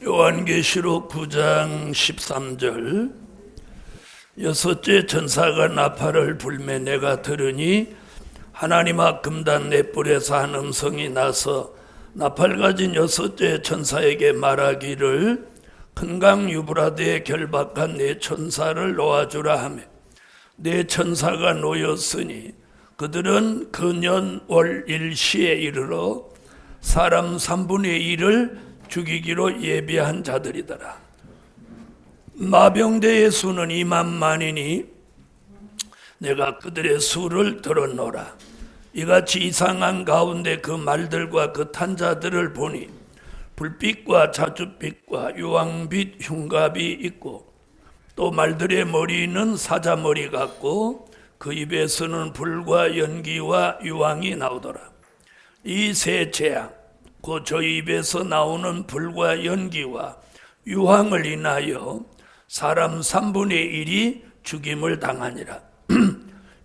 요한계시록 9장 13절 여섯째 천사가 나팔을 불매 내가 들으니 하나님 앞 금단 넷불에서 한 음성이 나서 나팔 가진 여섯째 천사에게 말하기를 큰 강 유브라데에 결박한 네 천사를 놓아주라 하며 네 천사가 놓였으니 그들은 그 년 월 일시에 이르러 사람 3분의 1을 죽이기로 예비한 자들이더라. 마병대의 수는 2만만이니 내가 그들의 수를 들었노라. 이같이 이상한 가운데 그 말들과 그 탄 자들을 보니 불빛과 자줏빛과 유황빛 흉갑이 있고 또 말들의 머리는 사자머리 같고 그 입에서는 불과 연기와 유황이 나오더라. 이 세 재앙 곧 저 입에서 나오는 불과 연기와 유황을 인하여 사람 3분의 1이 죽임을 당하니라.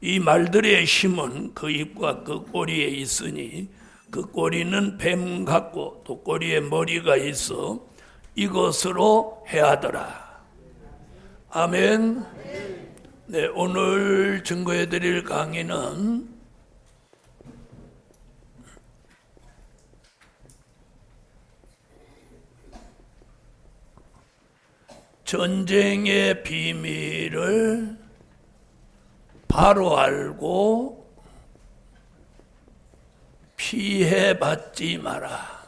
이 말들의 힘은 그 입과 그 꼬리에 있으니 그 꼬리는 뱀 같고 또 꼬리에 머리가 있어 이것으로 해하더라. 아멘. 네, 오늘 증거해 드릴 강의는 전쟁의 비밀을 바로 알고 피해받지 마라.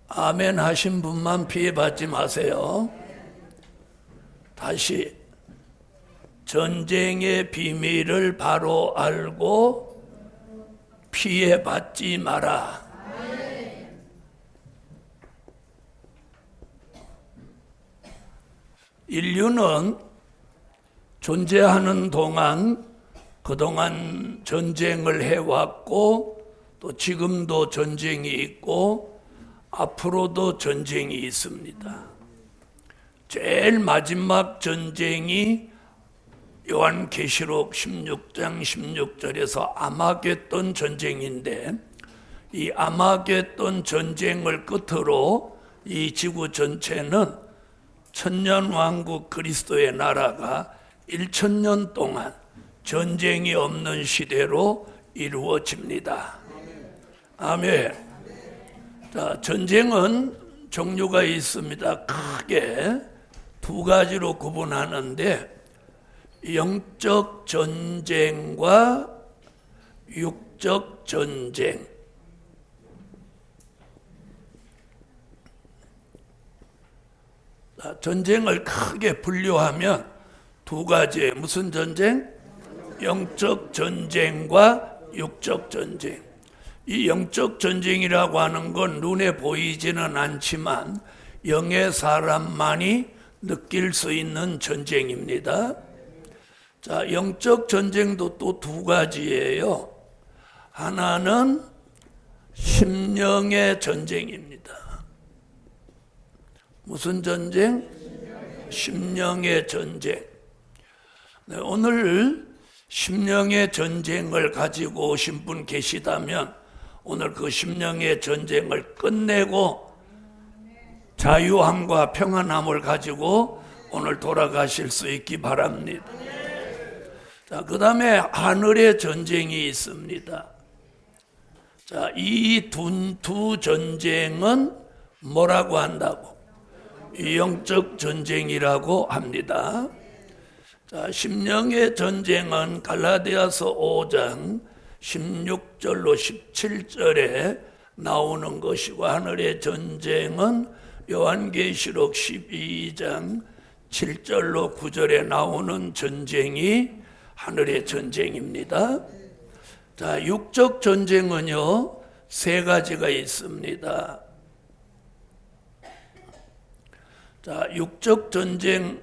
아멘 하신 분만 피해받지 마세요. 다시 전쟁의 비밀을 바로 알고 피해받지 마라. 인류는 존재하는 동안 그동안 전쟁을 해왔고 또 지금도 전쟁이 있고 앞으로도 전쟁이 있습니다. 제일 마지막 전쟁이 요한계시록 16장 16절에서 아마겟돈 전쟁인데 이 아마겟돈 전쟁을 끝으로 이 지구 전체는 천년왕국 그리스도의 나라가 1000년 동안 전쟁이 없는 시대로 이루어집니다. 아멘. 자, 전쟁은 종류가 있습니다. 크게 두 가지로 구분하는데 영적 전쟁과 육적 전쟁. 전쟁을 크게 분류하면 두 가지예요. 무슨 전쟁? 영적 전쟁과 육적 전쟁. 이 영적 전쟁이라고 하는 건 눈에 보이지는 않지만 영의 사람만이 느낄 수 있는 전쟁입니다. 자, 영적 전쟁도 또 두 가지예요. 하나는 심령의 전쟁입니다. 무슨 전쟁? 심령의 전쟁. 네, 오늘 심령의 전쟁을 가지고 오신 분 계시다면 오늘 그 심령의 전쟁을 끝내고 자유함과 평안함을 가지고 오늘 돌아가실 수 있기 바랍니다. 자, 그 다음에 하늘의 전쟁이 있습니다. 자, 이 두 전쟁은 뭐라고 한다고? 영적 전쟁이라고 합니다. 자, 심령의 전쟁은 갈라디아서 5장 16절로 17절에 나오는 것이고 하늘의 전쟁은 요한계시록 12장 7절로 9절에 나오는 전쟁이 하늘의 전쟁입니다. 자, 육적 전쟁은요 세 가지가 있습니다. 자, 육적 전쟁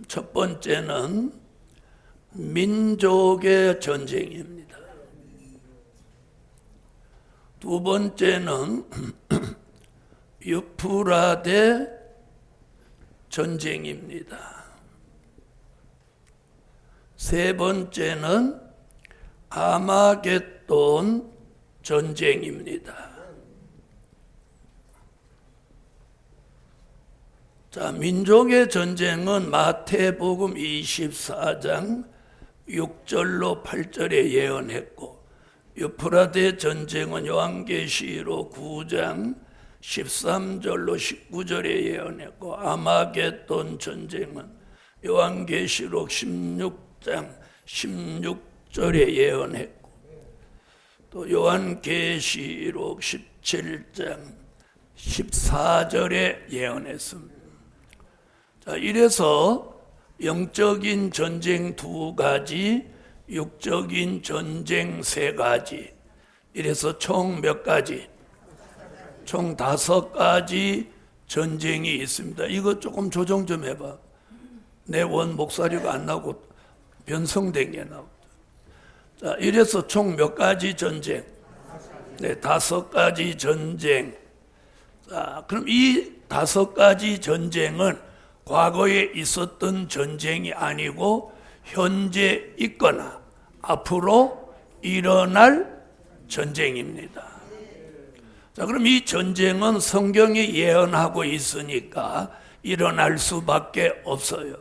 첫 번째는 민족의 전쟁입니다. 두 번째는 유프라데 전쟁입니다. 세 번째는 아마겟돈 전쟁입니다. 자, 민족의 전쟁은 마태복음 24장 6절로 8절에 예언했고, 유프라데 전쟁은 요한계시록 9장 13절로 19절에 예언했고, 아마겟돈 전쟁은 요한계시록 16장 16절에 예언했고, 또 요한계시록 17장 14절에 예언했습니다. 자, 이래서 영적인 전쟁 2가지, 육적인 전쟁 3가지, 이래서 총 몇 가지? 총 5가지 전쟁이 있습니다. 이거 조금 조정 좀 해봐. 내 원 목소리가 안 나고 변성된 게 나오죠. 자, 이래서 총 몇 가지 전쟁? 네, 5가지 전쟁. 자, 그럼 이 5가지 전쟁은 과거에 있었던 전쟁이 아니고 현재 있거나 앞으로 일어날 전쟁입니다. 자, 그럼 이 전쟁은 성경이 예언하고 있으니까 일어날 수밖에 없어요.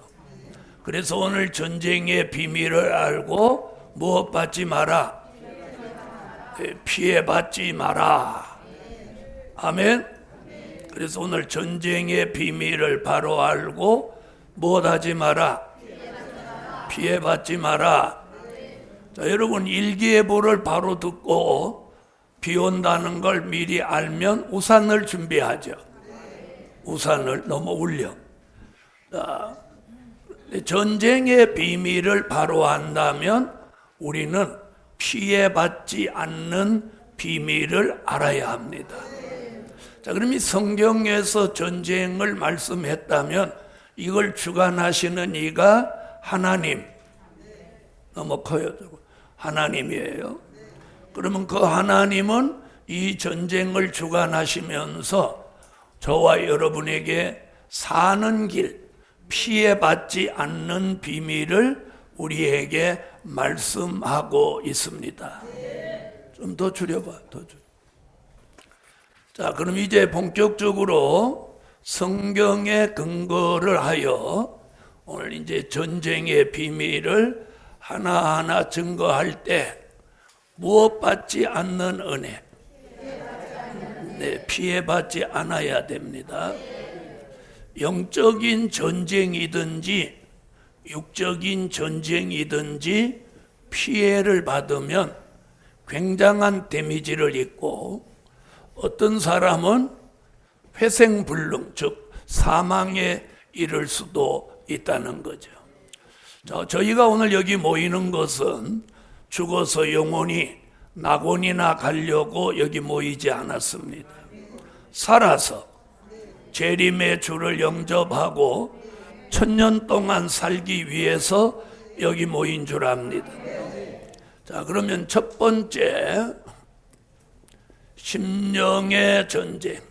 그래서 오늘 전쟁의 비밀을 알고 무엇 받지 마라? 피해받지 마라. 아멘. 그래서 오늘 전쟁의 비밀을 바로 알고 무엇하지 마라? 피해받지 마라. 자, 여러분 일기예보를 바로 듣고 비 온다는 걸 미리 알면 우산을 준비하죠. 우산을 너무 울려. 자, 전쟁의 비밀을 바로 안다면 우리는 피해받지 않는 비밀을 알아야 합니다. 자, 그럼 이 성경에서 전쟁을 말씀했다면 이걸 주관하시는 이가 하나님, 너무 커요. 하나님이에요. 그러면 그 하나님은 이 전쟁을 주관하시면서 저와 여러분에게 사는 길, 피해받지 않는 비밀을 우리에게 말씀하고 있습니다. 좀 더 줄여봐, 더 줄여. 자, 그럼 이제 본격적으로 성경의 근거를 하여 오늘 이제 전쟁의 비밀을 하나하나 증거할 때 무엇 받지 않는 은혜, 네, 피해받지 않아야 됩니다. 영적인 전쟁이든지 육적인 전쟁이든지 피해를 받으면 굉장한 데미지를 입고 어떤 사람은 회생불능, 즉 사망에 이를 수도 있다는 거죠. 자, 저희가 오늘 여기 모이는 것은 죽어서 영혼이 낙원이나 가려고 여기 모이지 않았습니다. 살아서 재림의 주를 영접하고 1000년 동안 살기 위해서 여기 모인 줄 압니다. 자, 그러면 첫 번째, 심령의 전쟁.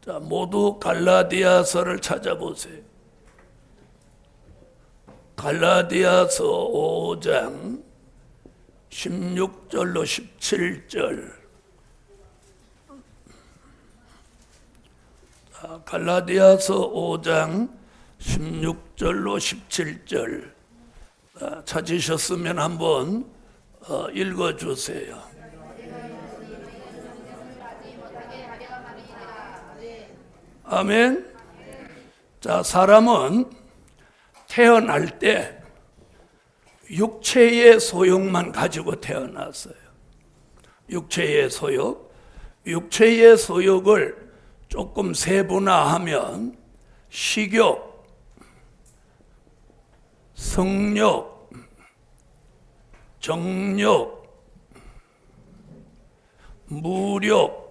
자, 모두 갈라디아서를 찾아보세요. 갈라디아서 5장 16절로 17절. 자, 갈라디아서 5장 16절로 17절. 자, 찾으셨으면 한번 읽어주세요. 아멘. 자, 사람은 태어날 때 육체의 소욕만 가지고 태어났어요. 육체의 소욕. 육체의 소욕을 조금 세분화하면 식욕, 성욕, 정욕, 무욕.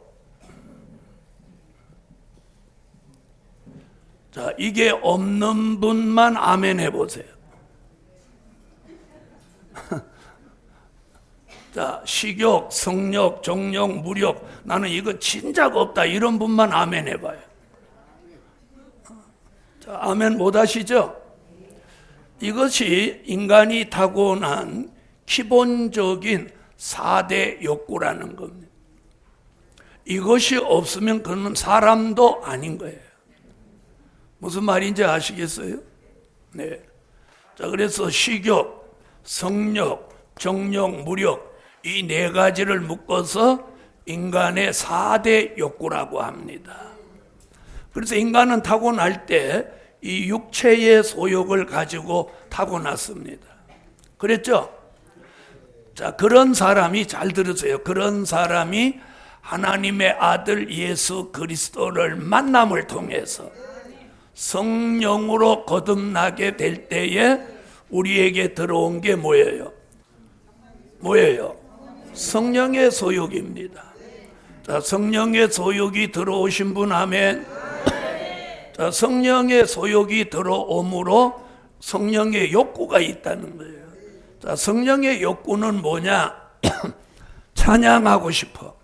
자, 이게 없는 분만 아멘 해보세요. 자, 식욕, 성욕, 정욕, 무욕, 나는 이거 진작 없다, 이런 분만 아멘 해봐요. 자, 아멘 못 하시죠? 이것이 인간이 타고난 기본적인 4대 욕구라는 겁니다. 이것이 없으면 그는 사람도 아닌 거예요. 무슨 말인지 아시겠어요? 네. 자, 그래서 식욕, 성욕, 정욕, 무력 이 네 가지를 묶어서 인간의 4대 욕구라고 합니다. 그래서 인간은 타고날 때 이 육체의 소욕을 가지고 타고났습니다. 그랬죠? 자, 그런 사람이, 잘 들으세요. 그런 사람이 하나님의 아들 예수 그리스도를 만남을 통해서 성령으로 거듭나게 될 때에 우리에게 들어온 게 뭐예요? 뭐예요? 성령의 소욕입니다. 자, 성령의 소욕이 들어오신 분 아멘. 자, 성령의 소욕이 들어옴으로 성령의 욕구가 있다는 거예요. 자, 성령의 욕구는 뭐냐? 찬양하고 싶어.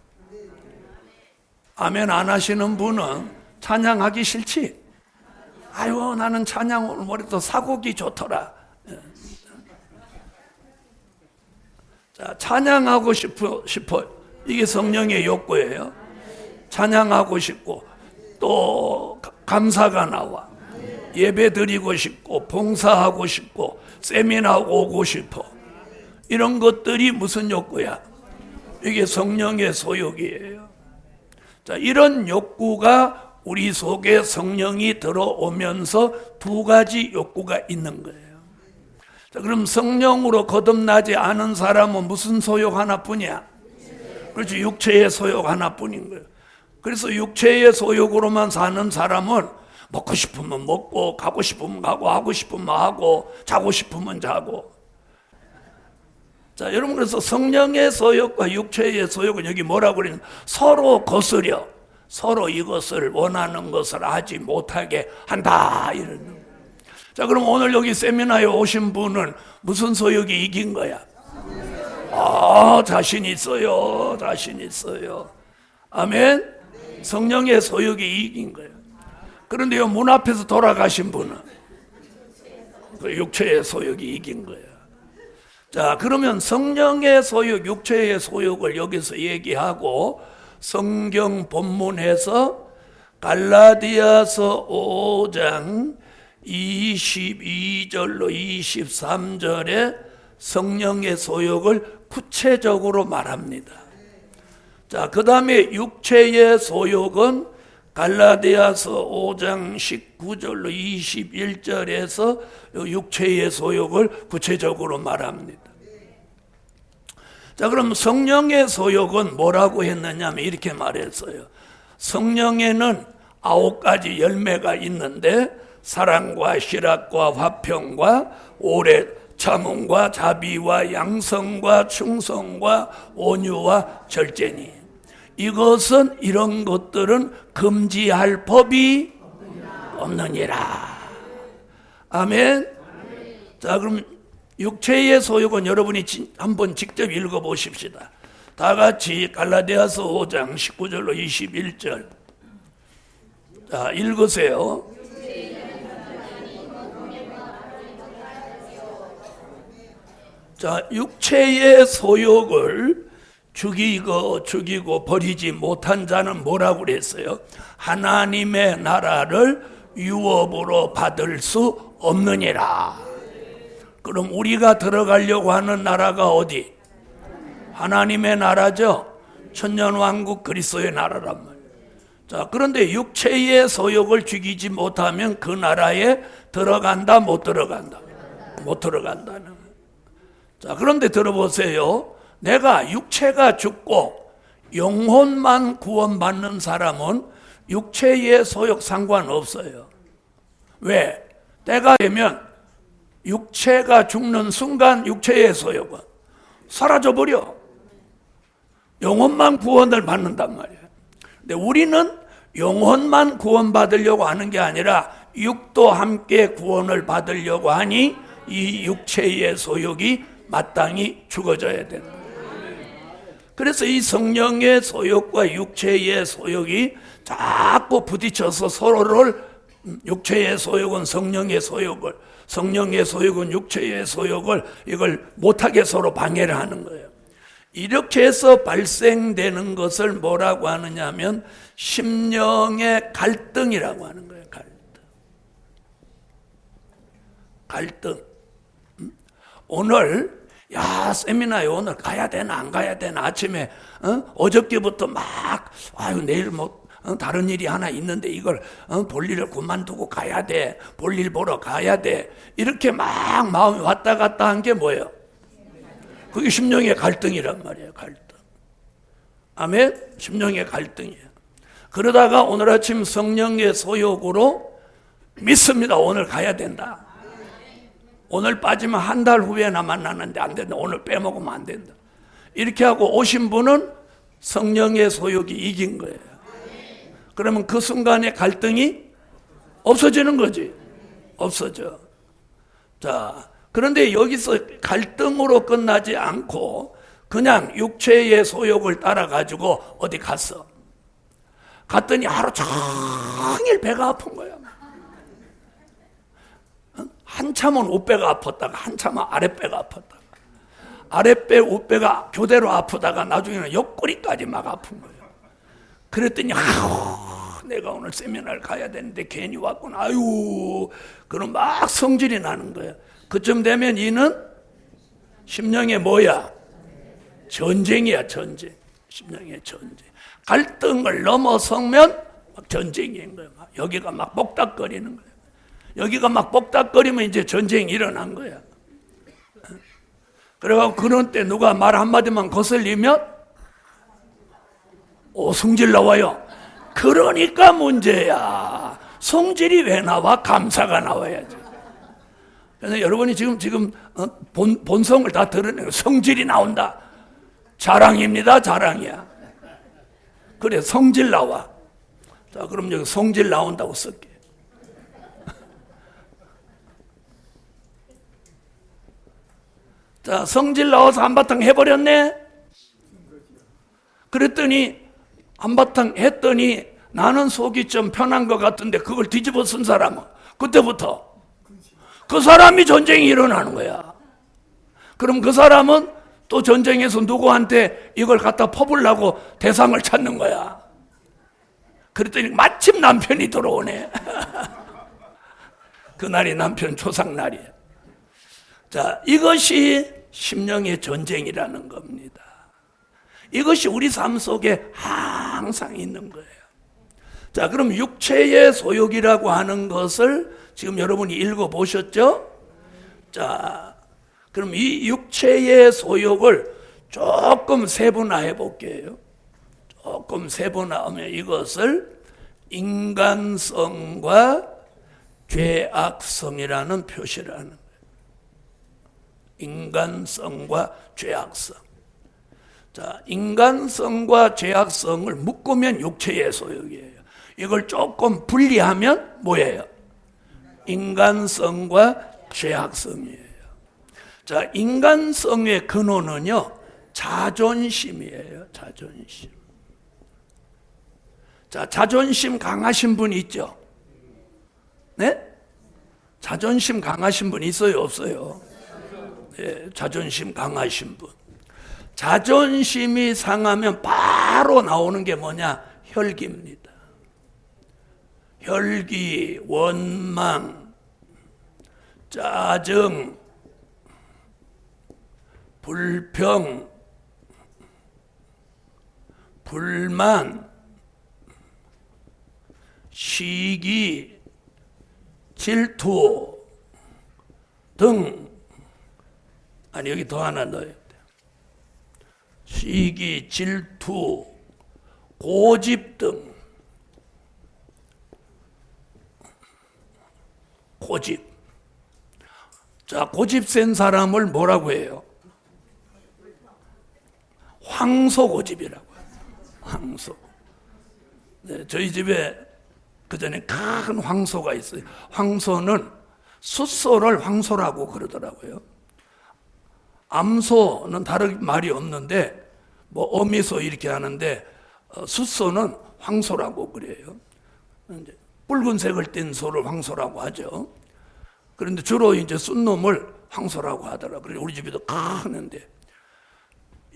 아멘 안 하시는 분은 찬양하기 싫지? 아유, 나는 찬양 오늘 머리도 사곡이 좋더라. 자, 찬양하고 싶어. 이게 성령의 욕구예요. 찬양하고 싶고, 또 감사가 나와. 예배 드리고 싶고, 봉사하고 싶고, 세미나 오고 싶어. 이런 것들이 무슨 욕구야? 이게 성령의 소욕이에요. 자, 이런 욕구가 우리 속에 성령이 들어오면서 두 가지 욕구가 있는 거예요. 자, 그럼 성령으로 거듭나지 않은 사람은 무슨 소욕 하나뿐이야? 그렇지, 육체의 소욕 하나뿐인 거예요. 그래서 육체의 소욕으로만 사는 사람은 먹고 싶으면 먹고, 가고 싶으면 가고, 하고 싶으면 하고, 자고 싶으면 자고. 자, 여러분, 그래서 성령의 소욕과 육체의 소욕은 여기 뭐라고 그러냐면 서로 거스려, 서로 이것을 원하는 것을 하지 못하게 한다, 이런. 자, 그럼 오늘 여기 세미나에 오신 분은 무슨 소욕이 이긴 거야? 자신 있어요. 자신 있어요. 아멘. 성령의 소욕이 이긴 거예요. 그런데 문 앞에서 돌아가신 분은 그 육체의 소욕이 이긴 거예요. 자, 그러면 성령의 소욕, 육체의 소욕을 여기서 얘기하고 성경 본문에서 갈라디아서 5장 22절로 23절에 성령의 소욕을 구체적으로 말합니다. 자, 그 다음에 육체의 소욕은 갈라디아서 5장 19절로 21절에서 육체의 소욕을 구체적으로 말합니다. 자, 그럼 성령의 소욕은 뭐라고 했느냐면 이렇게 말했어요. 성령에는 9가지 열매가 있는데 사랑과 희락과 화평과 오래 참음과 자비와 양성과 충성과 온유와 절제니 이것은 이런 것들은 금지할 법이 없느니라. 아멘. 자, 그럼 육체의 소욕은 여러분이 한번 직접 읽어보십시다. 다 같이 갈라디아서 5장 19절로 21절. 자, 읽으세요. 자, 육체의 소욕을 죽이고 버리지 못한 자는 뭐라고 그랬어요? 하나님의 나라를 유업으로 받을 수 없느니라. 그럼 우리가 들어가려고 하는 나라가 어디? 하나님의 나라죠. 천년왕국 그리스도의 나라란 말이에요. 자, 그런데 육체의 소욕을 죽이지 못하면 그 나라에 들어간다, 못 들어간다? 못 들어간다는 거예요. 자, 그런데 들어보세요. 내가 육체가 죽고 영혼만 구원받는 사람은 육체의 소욕 상관없어요. 왜? 때가 되면 육체가 죽는 순간 육체의 소욕은 사라져버려. 영혼만 구원을 받는단 말이에요. 근데 우리는 영혼만 구원받으려고 하는 게 아니라 육도 함께 구원을 받으려고 하니 이 육체의 소욕이 마땅히 죽어져야 된다. 그래서 이 성령의 소욕과 육체의 소욕이 자꾸 부딪혀서 서로를, 육체의 소욕은 성령의 소욕을, 성령의 소욕은 육체의 소욕을, 이걸 못하게 서로 방해를 하는 거예요. 이렇게 해서 발생되는 것을 뭐라고 하느냐 하면 심령의 갈등이라고 하는 거예요. 갈등. 오늘 세미나에 오늘 가야 되나 안 가야 되나 아침에 어저께부터 막 내일 다른 일이 하나 있는데 이걸 볼 일을 그만두고 가야 돼. 볼 일 보러 가야 돼. 이렇게 막 마음이 왔다 갔다 한 게 뭐예요? 그게 심령의 갈등이란 말이에요. 갈등. 아멘? 심령의 갈등이에요. 그러다가 오늘 아침 성령의 소욕으로 믿습니다. 오늘 가야 된다. 오늘 빠지면 한 달 후에나 만나는데 안 된다. 오늘 빼먹으면 안 된다. 이렇게 하고 오신 분은 성령의 소욕이 이긴 거예요. 그러면 그 순간에 갈등이 없어지는 거지. 없어져. 자, 그런데 여기서 갈등으로 끝나지 않고 그냥 육체의 소욕을 따라가지고 어디 갔어. 갔더니 하루 종일 배가 아픈 거야. 한참은 윗배가 아팠다가 한참은 아랫배가 아팠다가 아랫배 윗배가 교대로 아프다가 나중에는 옆구리까지 막 아픈 거예요. 그랬더니 내가 오늘 세미나를 가야 되는데 괜히 왔구나. 그럼 막 성질이 나는 거예요. 그쯤 되면 이는 심령의 뭐야? 전쟁이야. 전쟁. 심령의 전쟁. 갈등을 넘어서면 막 전쟁인 거예요. 여기가 막 뽁닥거리는 거예요. 여기가 막 뽁닥거리면 이제 전쟁이 일어난 거야. 그래서 그런 때 누가 말 한마디만 거슬리면 성질 나와요. 그러니까 문제야. 성질이 왜 나와? 감사가 나와야지. 그래서 여러분이 지금 본성을 다 드러내고 성질이 나온다. 자랑입니다. 자랑이야. 그래, 성질 나와. 자, 그럼 여기 성질 나온다고 쓸게. 자, 성질 나와서 한바탕 해버렸네? 그랬더니, 한바탕 했더니 나는 속이 좀 편한 것 같은데 그걸 뒤집어 쓴 사람은 그때부터 그 사람이 전쟁이 일어나는 거야. 그럼 그 사람은 또 전쟁에서 누구한테 이걸 갖다 퍼부려고 대상을 찾는 거야. 그랬더니 마침 남편이 들어오네. 그날이 남편 초상날이야. 자, 이것이 심령의 전쟁이라는 겁니다. 이것이 우리 삶 속에 항상 있는 거예요. 자, 그럼 육체의 소욕이라고 하는 것을 지금 여러분이 읽어보셨죠? 자, 그럼 이 육체의 소욕을 조금 세분화해 볼게요. 조금 세분화하면 이것을 인간성과 죄악성이라는 표시라는 거예요. 인간성과 죄악성. 자, 인간성과 죄악성을 묶으면 육체의 소욕이에요. 이걸 조금 분리하면 뭐예요? 인간성과 죄악성이에요. 자, 인간성의 근원은요, 자존심이에요. 자존심. 자, 자존심 강하신 분 있죠? 네? 자존심 강하신 분 있어요? 없어요? 네, 자존심 강하신 분. 자존심이 상하면 바로 나오는 게 뭐냐? 혈기입니다. 혈기, 원망, 짜증, 불평, 불만, 시기, 질투 등. 아니, 여기 더 하나 넣어야 돼요. 시기, 질투, 고집 등. 고집. 자, 고집 센 사람을 뭐라고 해요? 황소고집이라고 해요. 황소. 네, 저희 집에 그전에 큰 황소가 있어요. 황소는 숫소를 황소라고 그러더라고요. 암소는 다른 말이 없는데 뭐 어미소 이렇게 하는데 숫소는 황소라고 그래요. 이제 붉은색을 띤 소를 황소라고 하죠. 그런데 주로 이제 쏜 놈을 황소라고 하더라고요. 우리 집에도 크는데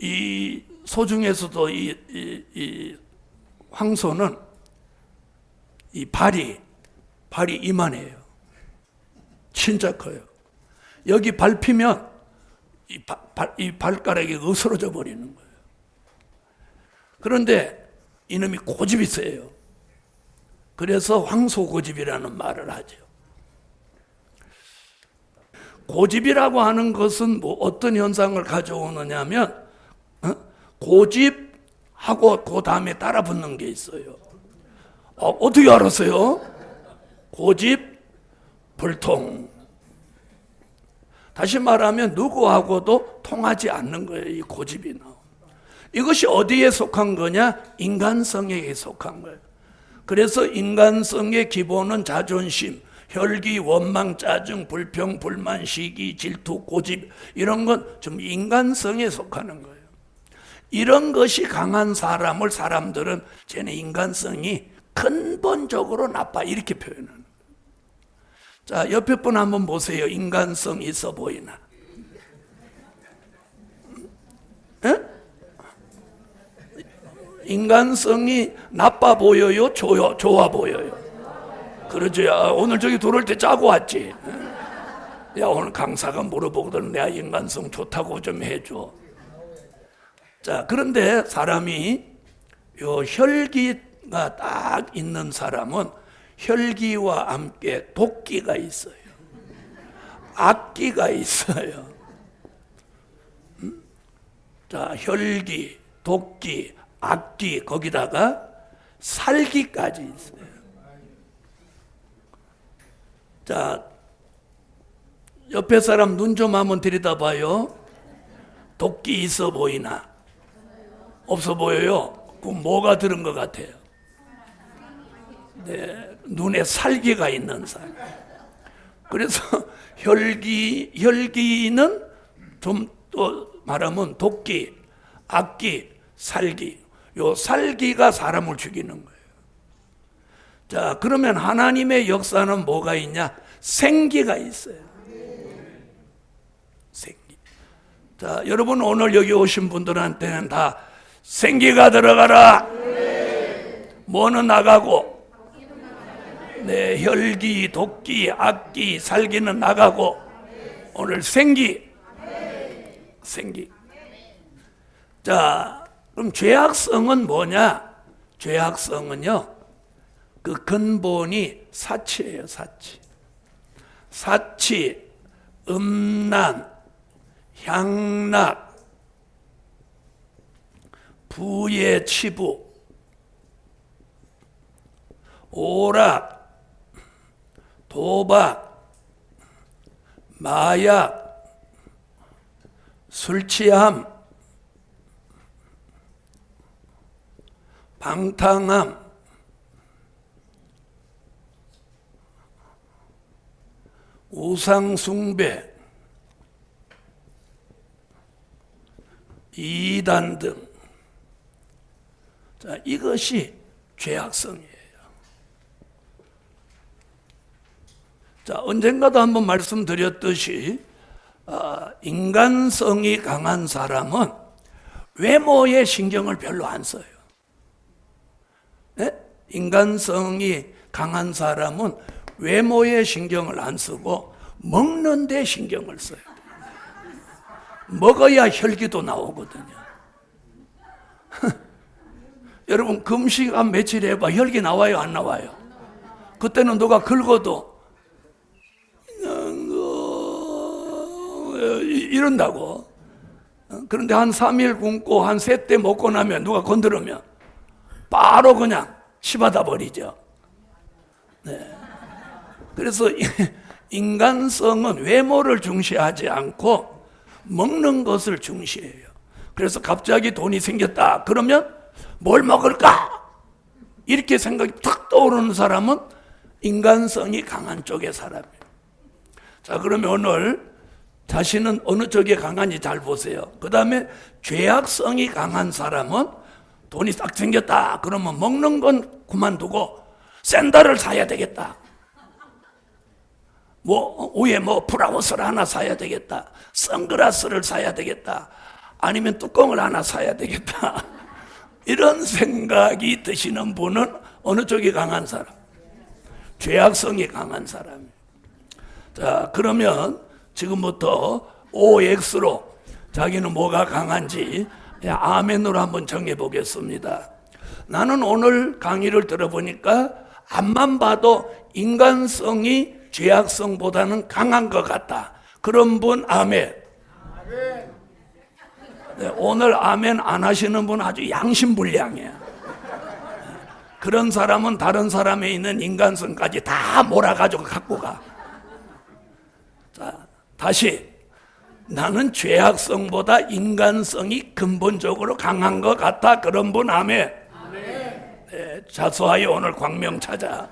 이 소 중에서도 이 황소는 이 발이 이만해요. 진짜 커요. 여기 밟히면 이 발가락이 으스러져 버리는 거예요. 그런데 이놈이 고집이 세요. 그래서 황소고집이라는 말을 하죠. 고집이라고 하는 것은 뭐 어떤 현상을 가져오느냐면 고집하고 그 다음에 따라 붙는 게 있어요. 어떻게 알았어요? 고집, 불통. 다시 말하면 누구하고도 통하지 않는 거예요. 이 고집이 나오면. 이것이 어디에 속한 거냐? 인간성에 속한 거예요. 그래서 인간성의 기본은 자존심, 혈기, 원망, 짜증, 불평, 불만, 시기, 질투, 고집 이런 건 좀 인간성에 속하는 거예요. 이런 것이 강한 사람을 사람들은 쟤네 인간성이 근본적으로 나빠 이렇게 표현하는 거예요. 자, 옆에 분 한번 보세요. 인간성 있어 보이나? 에? 인간성이 나빠 보여요? 좋아 보여요? 그러죠. 야, 오늘 저기 들어올 때 짜고 왔지. 야, 오늘 강사가 물어보거든. 내가 인간성 좋다고 좀 해줘. 자, 그런데 사람이 요 혈기가 딱 있는 사람은 혈기와 함께 독기가 있어요. 악기가 있어요. 자, 혈기, 독기, 악기, 거기다가 살기까지 있어요. 자, 옆에 사람 눈 좀 한번 들여다봐요. 독기 있어 보이나? 없어 보여요? 그럼 뭐가 들은 것 같아요? 네, 눈에 살기가 있는 사람. 그래서 혈기는 좀 또 말하면 독기, 악기, 살기. 요 살기가 사람을 죽이는 거예요. 자, 그러면 하나님의 역사는 뭐가 있냐? 생기가 있어요. 생기. 자, 여러분 오늘 여기 오신 분들한테는 다 생기가 들어가라. 뭐는 나가고, 네, 혈기, 독기, 악기, 살기는 나가고, 오늘 생기. 자, 그럼 죄악성은 뭐냐? 죄악성은요, 그 근본이 사치예요, 사치. 사치, 음란, 향락, 부의 치부, 오락, 도박, 마약, 술 취함, 방탕함, 우상숭배, 이단 등. 자, 이것이 죄악성이에요. 자, 언젠가도 한번 말씀드렸듯이 인간성이 강한 사람은 외모에 신경을 별로 안 써요. 네? 인간성이 강한 사람은 외모에 신경을 안 쓰고 먹는 데 신경을 써요. 먹어야 혈기도 나오거든요. 여러분 금식 한 며칠 해봐. 혈기 나와요, 안 나와요? 그때는 누가 긁어도 이런다고. 그런데 한 3일 굶고 한 3때 먹고 나면 누가 건드리면 바로 그냥 씹어다 버리죠. 네. 그래서 인간성은 외모를 중시하지 않고 먹는 것을 중시해요. 그래서 갑자기 돈이 생겼다 그러면 뭘 먹을까? 이렇게 생각이 탁 떠오르는 사람은 인간성이 강한 쪽의 사람이에요. 자, 그러면 오늘 자신은 어느 쪽에 강한지 잘 보세요. 그 다음에 죄악성이 강한 사람은 돈이 딱 생겼다 그러면 먹는 건 그만두고 샌들을 사야 되겠다. 뭐 위에 뭐 브라우스를 하나 사야 되겠다. 선글라스를 사야 되겠다. 아니면 뚜껑을 하나 사야 되겠다. 이런 생각이 드시는 분은 어느 쪽이 강한 사람? 죄악성이 강한 사람이에요. 자, 그러면 지금부터 OX로 자기는 뭐가 강한지 아멘으로 한번 정해 보겠습니다. 나는 오늘 강의를 들어보니까 앞만 봐도 인간성이 죄악성보다는 강한 것 같다. 그런 분 아멘. 네, 오늘 아멘 안 하시는 분 아주 양심불량이에요. 그런 사람은 다른 사람에 있는 인간성까지 다 몰아가지고 갖고 가. 자, 다시. 나는 죄악성보다 인간성이 근본적으로 강한 것 같다. 그런 분 아멘. 네, 자수하여 오늘 광명 찾아.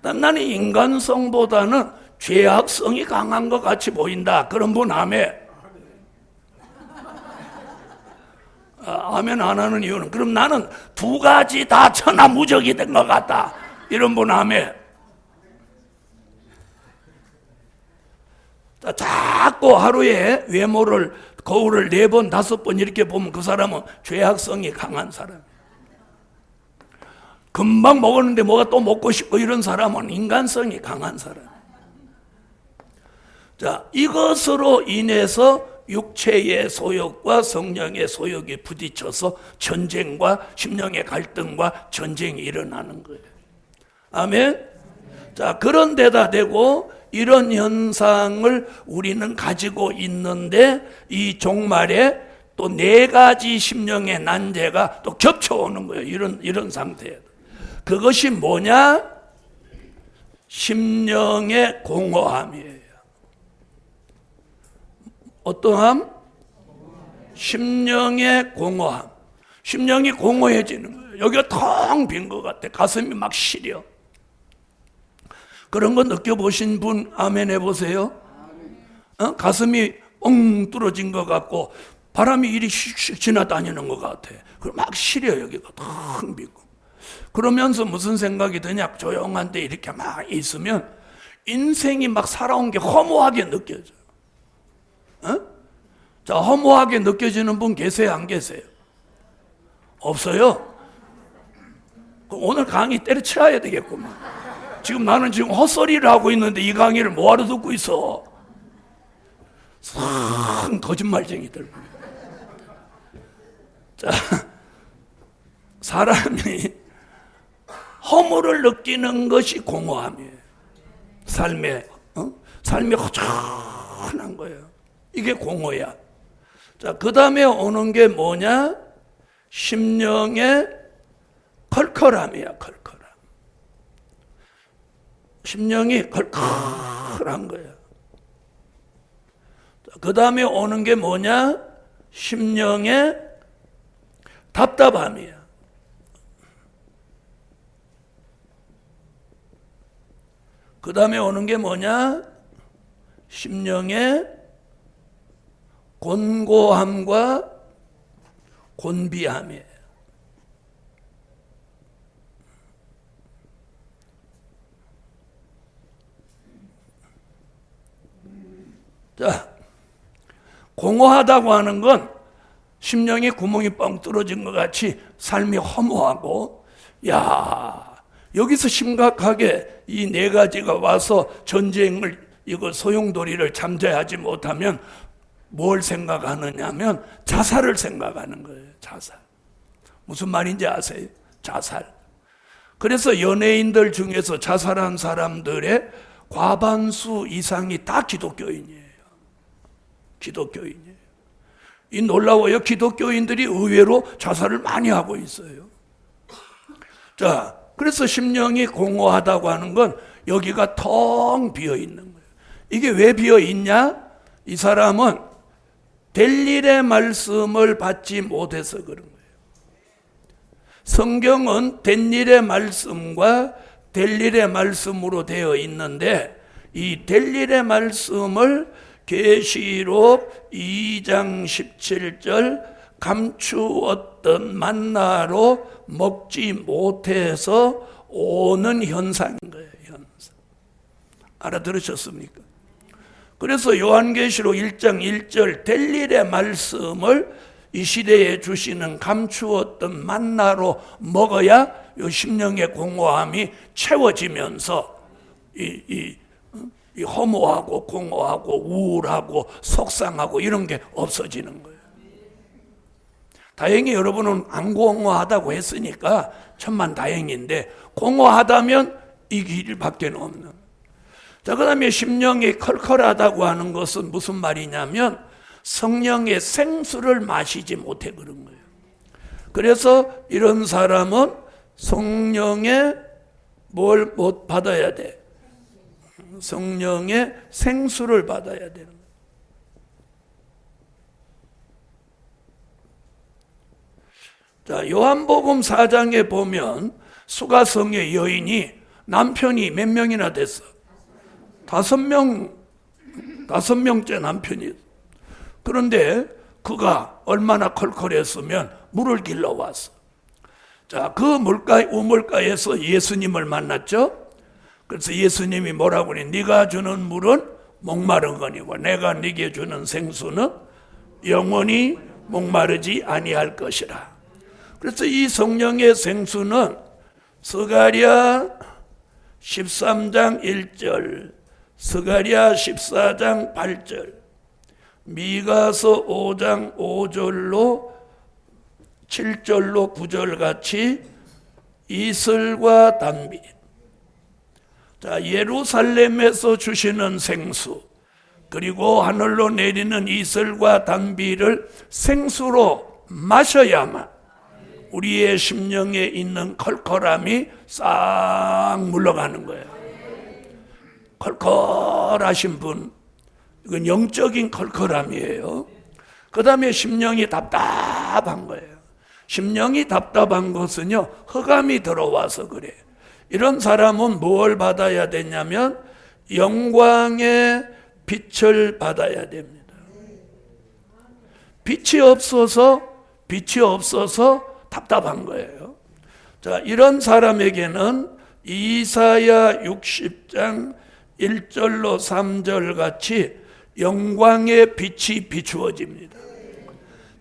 나는 인간성보다는 죄악성이 강한 것 같이 보인다. 그런 분 아멘. 아멘 안 하는 이유는 그럼 나는 두 가지 다 천하무적이 된 것 같다. 이런 분 아멘. 자꾸 하루에 외모를 거울을 4번 5번 이렇게 보면 그 사람은 죄악성이 강한 사람. 금방 먹었는데 뭐가 또 먹고 싶고 이런 사람은 인간성이 강한 사람. 자, 이것으로 인해서 육체의 소욕과 성령의 소욕이 부딪혀서 전쟁과 심령의 갈등과 전쟁이 일어나는 거예요. 아멘. 자, 그런 데다 대고 이런 현상을 우리는 가지고 있는데 이 종말에 또 4가지 심령의 난제가 또 겹쳐오는 거예요. 이런 상태예요. 그것이 뭐냐? 심령의 공허함이에요. 어떠함? 심령의 공허함. 심령이 공허해지는 거예요. 여기가 텅 빈 것 같아. 가슴이 막 시려. 그런 거 느껴보신 분 아멘 해보세요. 가슴이 엉 뚫어진 것 같고 바람이 이리 슉슉 지나다니는 것 같아. 그럼 막 시려. 여기가 텅 비고. 그러면서 무슨 생각이 드냐? 조용한데 이렇게 막 있으면 인생이 막 살아온 게 허무하게 느껴져요. 자, 허무하게 느껴지는 분 계세요? 안 계세요? 없어요? 그럼 오늘 강의 때려치워야 되겠구만. 지금 나는 지금 헛소리를 하고 있는데 이 강의를 뭐하러 듣고 있어? 상 거짓말쟁이들. 자, 사람이 허물을 느끼는 것이 공허함이에요. 삶이 허전한 거예요. 이게 공허야. 자, 그 다음에 오는 게 뭐냐? 심령의 컬컬함이야, 컬컬함. 심령이 컬컬한 거야. 그 다음에 오는 게 뭐냐? 심령의 답답함이야. 그 다음에 오는 게 뭐냐? 심령의 곤고함과 곤비함이에요. 자, 공허하다고 하는 건 심령에 구멍이 뻥 뚫어진 것 같이 삶이 허무하고, 야, 여기서 심각하게 이 4가지가 와서 전쟁을, 이거 소용돌이를 잠재하지 못하면 뭘 생각하느냐면 자살을 생각하는 거예요. 자살. 무슨 말인지 아세요? 자살. 그래서 연예인들 중에서 자살한 사람들의 과반수 이상이 다 기독교인이에요. 기독교인이에요. 이 놀라워요. 기독교인들이 의외로 자살을 많이 하고 있어요. 자, 그래서 심령이 공허하다고 하는 건 여기가 텅 비어 있는 거예요. 이게 왜 비어 있냐? 이 사람은 될 일의 말씀을 받지 못해서 그런 거예요. 성경은 된 일의 말씀과 될 일의 말씀으로 되어 있는데 이 될 일의 말씀을 계시록 2장 17절 감추었던 만나로 먹지 못해서 오는 현상인 거예요. 현상. 알아들으셨습니까? 그래서 요한계시록 1장 1절 될 일의 말씀을 이 시대에 주시는 감추었던 만나로 먹어야 이 심령의 공허함이 채워지면서 이 허무하고 공허하고 우울하고 속상하고 이런 게 없어지는 거예요. 다행히 여러분은 안 공허하다고 했으니까 천만 다행인데, 공허하다면 이 길밖에 없는. 자, 그 다음에 심령이 컬컬하다고 하는 것은 무슨 말이냐면 성령의 생수를 마시지 못해 그런 거예요. 그래서 이런 사람은 성령의 뭘 못 받아야 돼? 성령의 생수를 받아야 되는 거예요. 자, 요한복음 4장에 보면 수가성의 여인이 남편이 몇 명이나 됐어? 5명째 남편이. 그런데 그가 얼마나 컬컬했으면 물을 길러 왔어. 자, 그 우물가에서 예수님을 만났죠. 그래서 예수님이 뭐라고 그래? 네가 주는 물은 목마른 거니와 내가 네게 주는 생수는 영원히 목마르지 아니할 것이라. 그래서 이 성령의 생수는 스가랴 13장 1절, 스가랴 14장 8절, 미가서 5장 5절로 7절로 9절 같이 이슬과 단비. 자, 예루살렘에서 주시는 생수, 그리고 하늘로 내리는 이슬과 단비를 생수로 마셔야만 우리의 심령에 있는 컬컬함이 싹 물러가는 거예요. 컬컬하신 분, 이건 영적인 컬컬함이에요. 그 다음에 심령이 답답한 거예요. 심령이 답답한 것은요, 흑암이 들어와서 그래. 이런 사람은 뭘 받아야 되냐면 영광의 빛을 받아야 됩니다. 빛이 없어서 답답한 거예요. 자, 이런 사람에게는 이사야 60장 1절로 3절 같이 영광의 빛이 비추어집니다.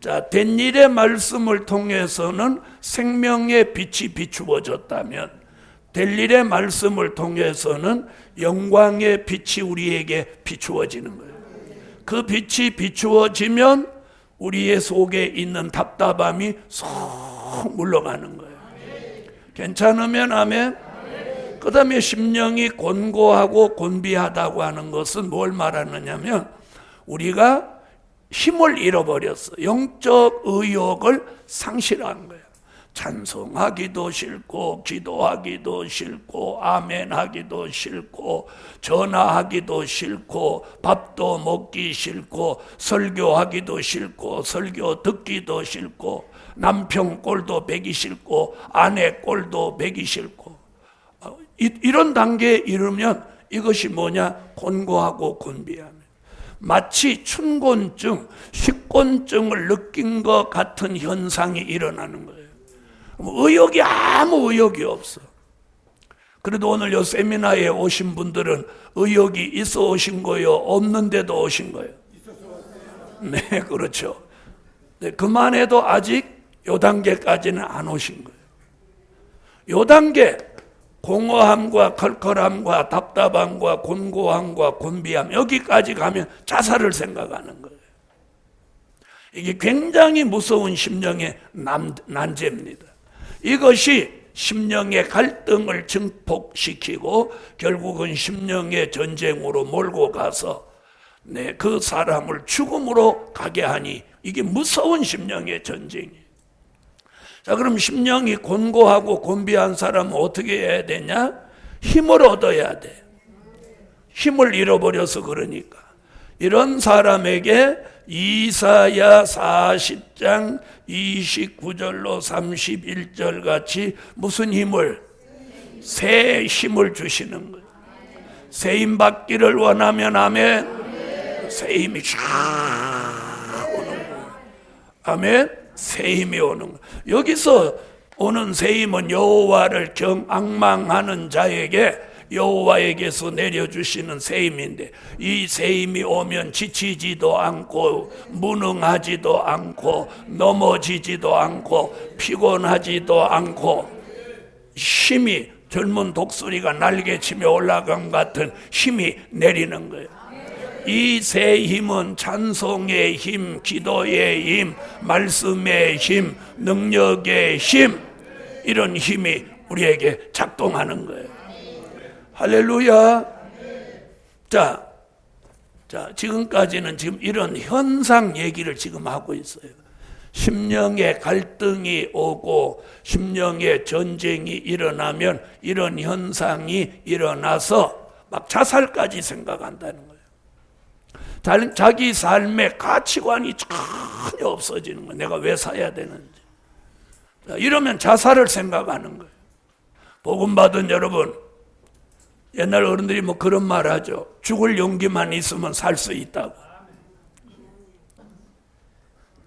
자, 된 일의 말씀을 통해서는 생명의 빛이 비추어졌다면 될 일의 말씀을 통해서는 영광의 빛이 우리에게 비추어지는 거예요. 그 빛이 비추어지면 우리의 속에 있는 답답함이 쏙 물러가는 거예요. 괜찮으면 아멘. 그 다음에 심령이 곤고하고 곤비하다고 하는 것은 뭘 말하느냐면 우리가 힘을 잃어버렸어. 영적 의욕을 상실한 거예요. 찬송하기도 싫고 기도하기도 싫고 아멘하기도 싫고 전화하기도 싫고 밥도 먹기 싫고 설교하기도 싫고 설교 듣기도 싫고 남편 꼴도 배기 싫고 아내 꼴도 배기 싫고 이런 단계에 이르면 이것이 뭐냐? 곤고하고 곤비함. 마치 춘곤증, 식곤증을 느낀 것 같은 현상이 일어나는 거예요. 의욕이 아무 의욕이 없어. 그래도 오늘 요 세미나에 오신 분들은 의욕이 있어 오신 거예요? 없는데도 오신 거예요? 네, 그렇죠. 네, 그만해도 아직 요 단계까지는 안 오신 거예요. 요 단계, 공허함과 컬컬함과 답답함과 곤고함과 곤비함, 여기까지 가면 자살을 생각하는 거예요. 이게 굉장히 무서운 심령의 난제입니다. 이것이 심령의 갈등을 증폭시키고 결국은 심령의 전쟁으로 몰고 가서 그 사람을 죽음으로 가게 하니 이게 무서운 심령의 전쟁이에요. 자, 그럼 심령이 곤고하고 곤비한 사람은 어떻게 해야 되냐? 힘을 얻어야 돼. 힘을 잃어버려서 그러니까. 이런 사람에게 이사야 40장 29절로 31절 같이 무슨 힘을? 새 힘을 주시는 거예요. 새 힘 받기를 원하면 아멘. 새 힘이 쫙 오는 거예요. 아멘. 새 힘이 오는 거예요. 여기서 오는 새 힘은 여호와를 경악망하는 자에게 여호와에게서 내려주시는 새 힘인데, 이 새 힘이 오면 지치지도 않고 무능하지도 않고 넘어지지도 않고 피곤하지도 않고, 힘이 젊은 독수리가 날개치며 올라간 같은 힘이 내리는 거예요. 이 새 힘은 찬송의 힘, 기도의 힘, 말씀의 힘, 능력의 힘, 이런 힘이 우리에게 작동하는 거예요. 할렐루야. 자, 지금까지는 지금 이런 현상 얘기를 지금 하고 있어요. 심령의 갈등이 오고 심령의 전쟁이 일어나면 이런 현상이 일어나서 막 자살까지 생각한다는 거예요. 자기 삶의 가치관이 전혀 없어지는 거예요. 내가 왜 살아야 되는지. 이러면 자살을 생각하는 거예요. 복음 받은 여러분, 옛날 어른들이 뭐 그런 말 하죠. 죽을 용기만 있으면 살 수 있다고.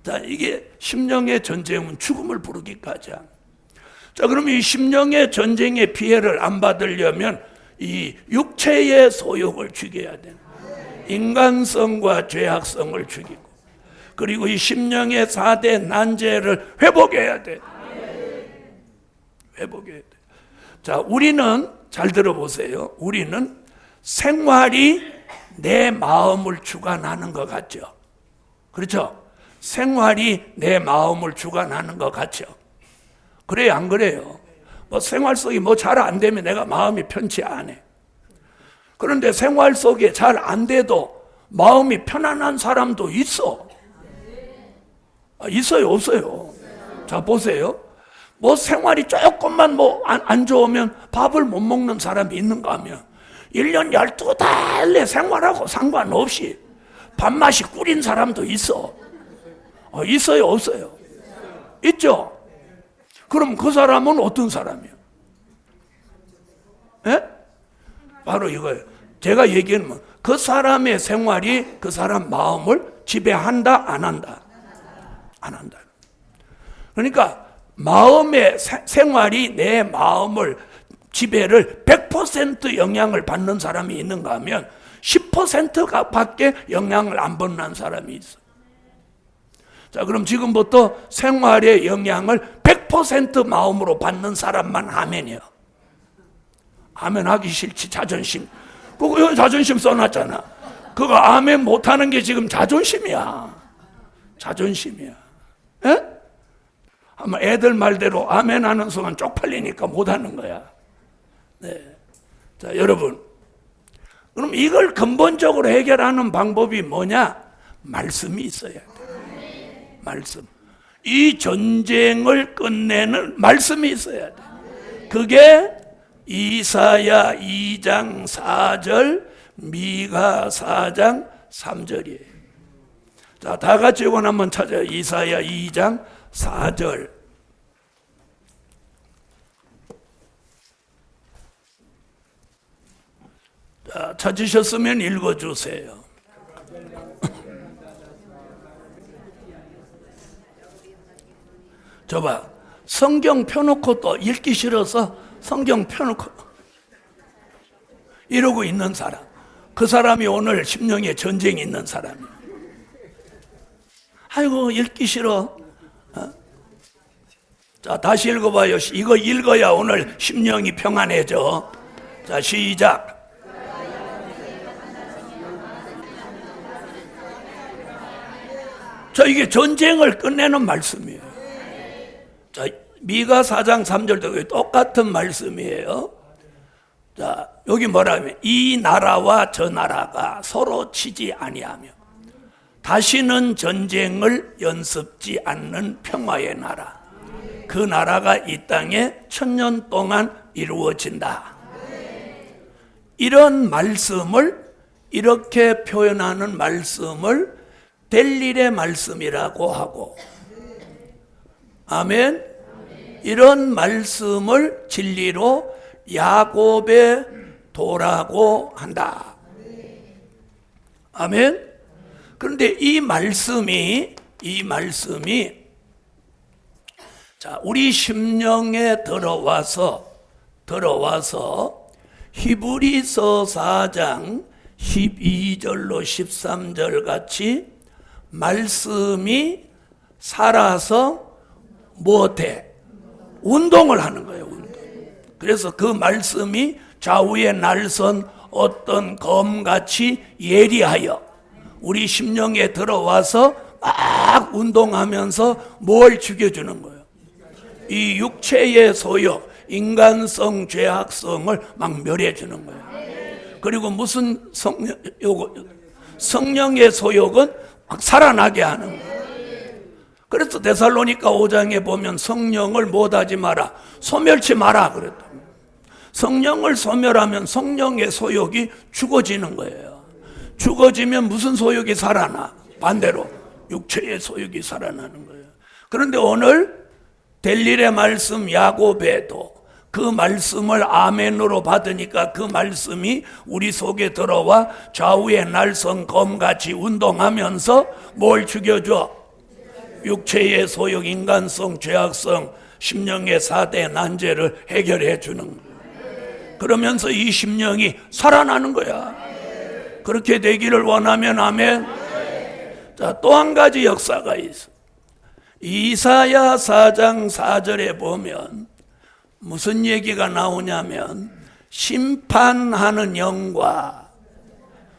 자, 이게 심령의 전쟁은 죽음을 부르기까지 합니다. 자, 그럼 이 심령의 전쟁의 피해를 안 받으려면 이 육체의 소욕을 죽여야 되는 거예요. 인간성과 죄악성을 죽이고, 그리고 이 심령의 4대 난제를 회복해야 돼. 회복해야 돼. 자, 우리는 잘 들어보세요. 우리는 생활이 내 마음을 주관하는 것 같죠. 그렇죠? 생활이 내 마음을 주관하는 것 같죠. 그래요, 안 그래요? 뭐 생활 속이 뭐 잘 안 되면 내가 마음이 편치 않아. 그런데 생활 속에 잘 안 돼도 마음이 편안한 사람도 있어. 있어요, 없어요? 자, 보세요. 뭐 생활이 조금만 뭐 안 좋으면 밥을 못 먹는 사람이 있는가 하면 1년 12달 생활하고 상관없이 밥맛이 꿀인 사람도 있어. 있어요, 없어요? 있죠? 그럼 그 사람은 어떤 사람이에요? 예? 바로 이거예요. 제가 얘기하는 그 사람의 생활이 그 사람 마음을 지배한다, 안 한다? 안 한다. 그러니까 마음의 생활이 내 마음을 지배를 100% 영향을 받는 사람이 있는가 하면 10%가 밖에 영향을 안 받는 사람이 있어. 자, 그럼 지금부터 생활의 영향을 100% 마음으로 받는 사람만 아멘이요. 아멘 하기 싫지, 자존심. 그거 여기 자존심 써놨잖아. 그거 아멘 못하는 게 지금 자존심이야. 자존심이야. 에? 아마 애들 말대로 아멘 하는 순간 쪽팔리니까 못하는 거야. 네. 자, 여러분. 그럼 이걸 근본적으로 해결하는 방법이 뭐냐? 말씀이 있어야 돼. 말씀. 이 전쟁을 끝내는 말씀이 있어야 돼. 그게 이사야 2장 4절, 미가 4장 3절이에요. 자, 다 같이 이건 한번 찾아요. 이사야 2장 4절. 자, 찾으셨으면 읽어주세요. 저봐, 성경 펴놓고 또 읽기 싫어서 성경 펴놓고 이러고 있는 사람, 그 사람이 오늘 심령의 전쟁이 있는 사람이에요. 아이고, 읽기 싫어. 자, 다시 읽어봐요. 이거 읽어야 오늘 심령이 평안해져. 자, 시작. 자, 이게 전쟁을 끝내는 말씀이에요. 자, 미가 4장 3절도 똑같은 말씀이에요. 자, 여기 뭐라면 이 나라와 저 나라가 서로 치지 아니하며 다시는 전쟁을 연습지 않는 평화의 나라. 그 나라가 이 땅에 1000년 동안 이루어진다. 이런 말씀을, 이렇게 표현하는 말씀을 델일의 말씀이라고 하고, 아멘. 이런 말씀을 진리로 야곱의 도라고 한다. 아멘. 그런데 이 말씀이 자, 우리 심령에 들어와서 히브리서 4장 12절로 13절 같이 말씀이 살아서 무엇해? 운동을 하는 거예요. 운동. 그래서 그 말씀이 좌우에 날선 어떤 검같이 예리하여 우리 심령에 들어와서 막 운동하면서 뭘 죽여주는 거예요? 이 육체의 소욕, 인간성, 죄악성을 막 멸해주는 거예요. 그리고 무슨 성령의 소욕은 막 살아나게 하는 거예요. 그래서 데살로니가 5장에 보면 성령을 못하지 마라, 소멸치 마라 그랬다. 성령을 소멸하면 성령의 소욕이 죽어지는 거예요. 죽어지면 무슨 소욕이 살아나? 반대로 육체의 소욕이 살아나는 거예요. 그런데 오늘 델릴의 말씀 야고베도 그 말씀을 아멘으로 받으니까 그 말씀이 우리 속에 들어와 좌우의 날선 검같이 운동하면서 뭘 죽여줘? 육체의 소욕, 인간성, 죄악성, 심령의 4대 난제를 해결해 주는 거예요. 그러면서 이 심령이 살아나는 거야. 그렇게 되기를 원하면 아멘. 자, 또 한 가지 역사가 있어. 이사야 4장 4절에 보면 무슨 얘기가 나오냐면 심판하는 영과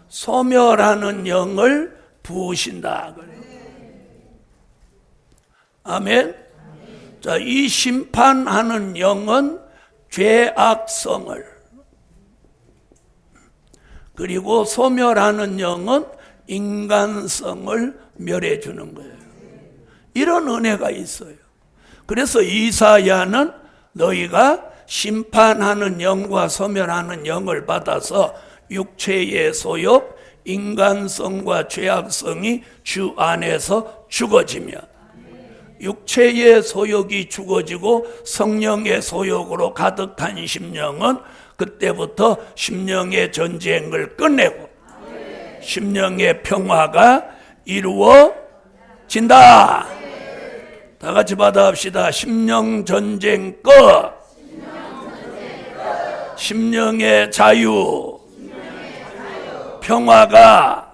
소멸하는 영을 부으신다. 아멘. 자, 이 심판하는 영은 죄악성을, 그리고 소멸하는 영은 인간성을 멸해 주는 거예요. 이런 은혜가 있어요. 그래서 이사야는 너희가 심판하는 영과 소멸하는 영을 받아서 육체의 소욕, 인간성과 죄악성이 주 안에서 죽어지면 육체의 소욕이 죽어지고 성령의 소욕으로 가득한 심령은 그때부터 심령의 전쟁을 끝내고 심령의 평화가 이루어진다. 다 같이 받아합시다. 심령 전쟁 끝. 심령의 자유. 평화가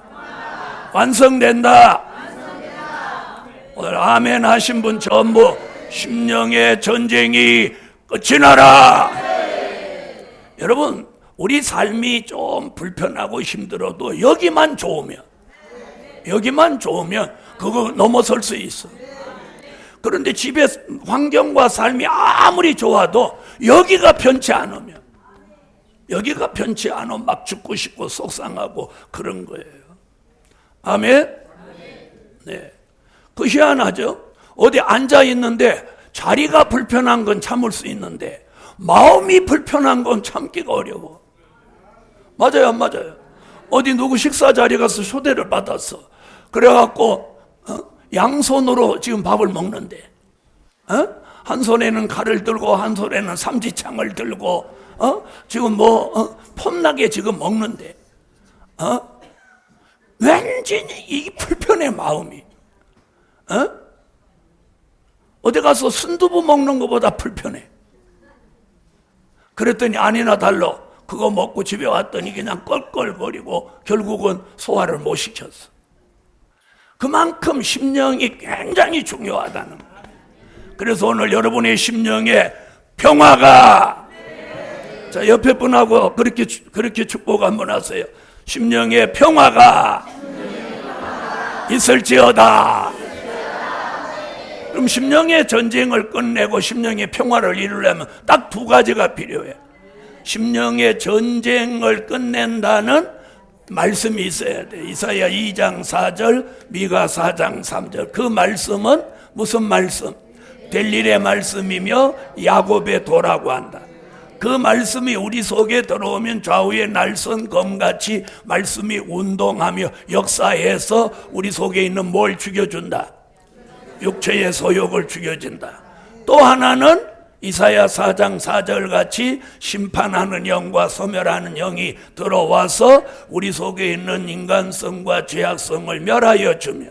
완성된다. 오늘 아멘 하신 분 전부 심령의 전쟁이 끝이 나라. 여러분, 우리 삶이 좀 불편하고 힘들어도 여기만 좋으면 그거 넘어설 수 있어. 그런데 집에 환경과 삶이 아무리 좋아도 여기가 편치 않으면 막 죽고 싶고 속상하고 그런 거예요. 아멘? 네. 그 희한하죠? 어디 앉아 있는데 자리가 불편한 건 참을 수 있는데 마음이 불편한 건 참기가 어려워. 맞아요, 안 맞아요? 어디 누구 식사 자리 가서 초대를 받았어. 그래갖고 양손으로 지금 밥을 먹는데 한 손에는 칼을 들고 한 손에는 삼지창을 들고 지금 폼나게 지금 먹는데 왠지 이 불편해 마음이. 어디 가서 순두부 먹는 것보다 불편해. 그랬더니 아니나 달라 그거 먹고 집에 왔더니 그냥 껄껄거리고 결국은 소화를 못 시켰어. 그만큼 심령이 굉장히 중요하다는 거예요. 그래서 오늘 여러분의 심령에 평화가, 자, 옆에 분하고 그렇게 축복 한번 하세요. 심령에 평화가 있을지어다. 그럼 심령의 전쟁을 끝내고 심령의 평화를 이루려면 딱 두 가지가 필요해. 심령의 전쟁을 끝낸다는 말씀이 있어야 돼. 이사야 2장 4절, 미가 4장 3절. 그 말씀은 무슨 말씀? 델릴의 말씀이며 야곱의 도라고 한다. 그 말씀이 우리 속에 들어오면 좌우의 날선 검같이 말씀이 운동하며 역사해서 우리 속에 있는 뭘 죽여준다? 육체의 소욕을 죽여준다. 또 하나는 이사야 4장 4절 같이 심판하는 영과 소멸하는 영이 들어와서 우리 속에 있는 인간성과 죄악성을 멸하여 주며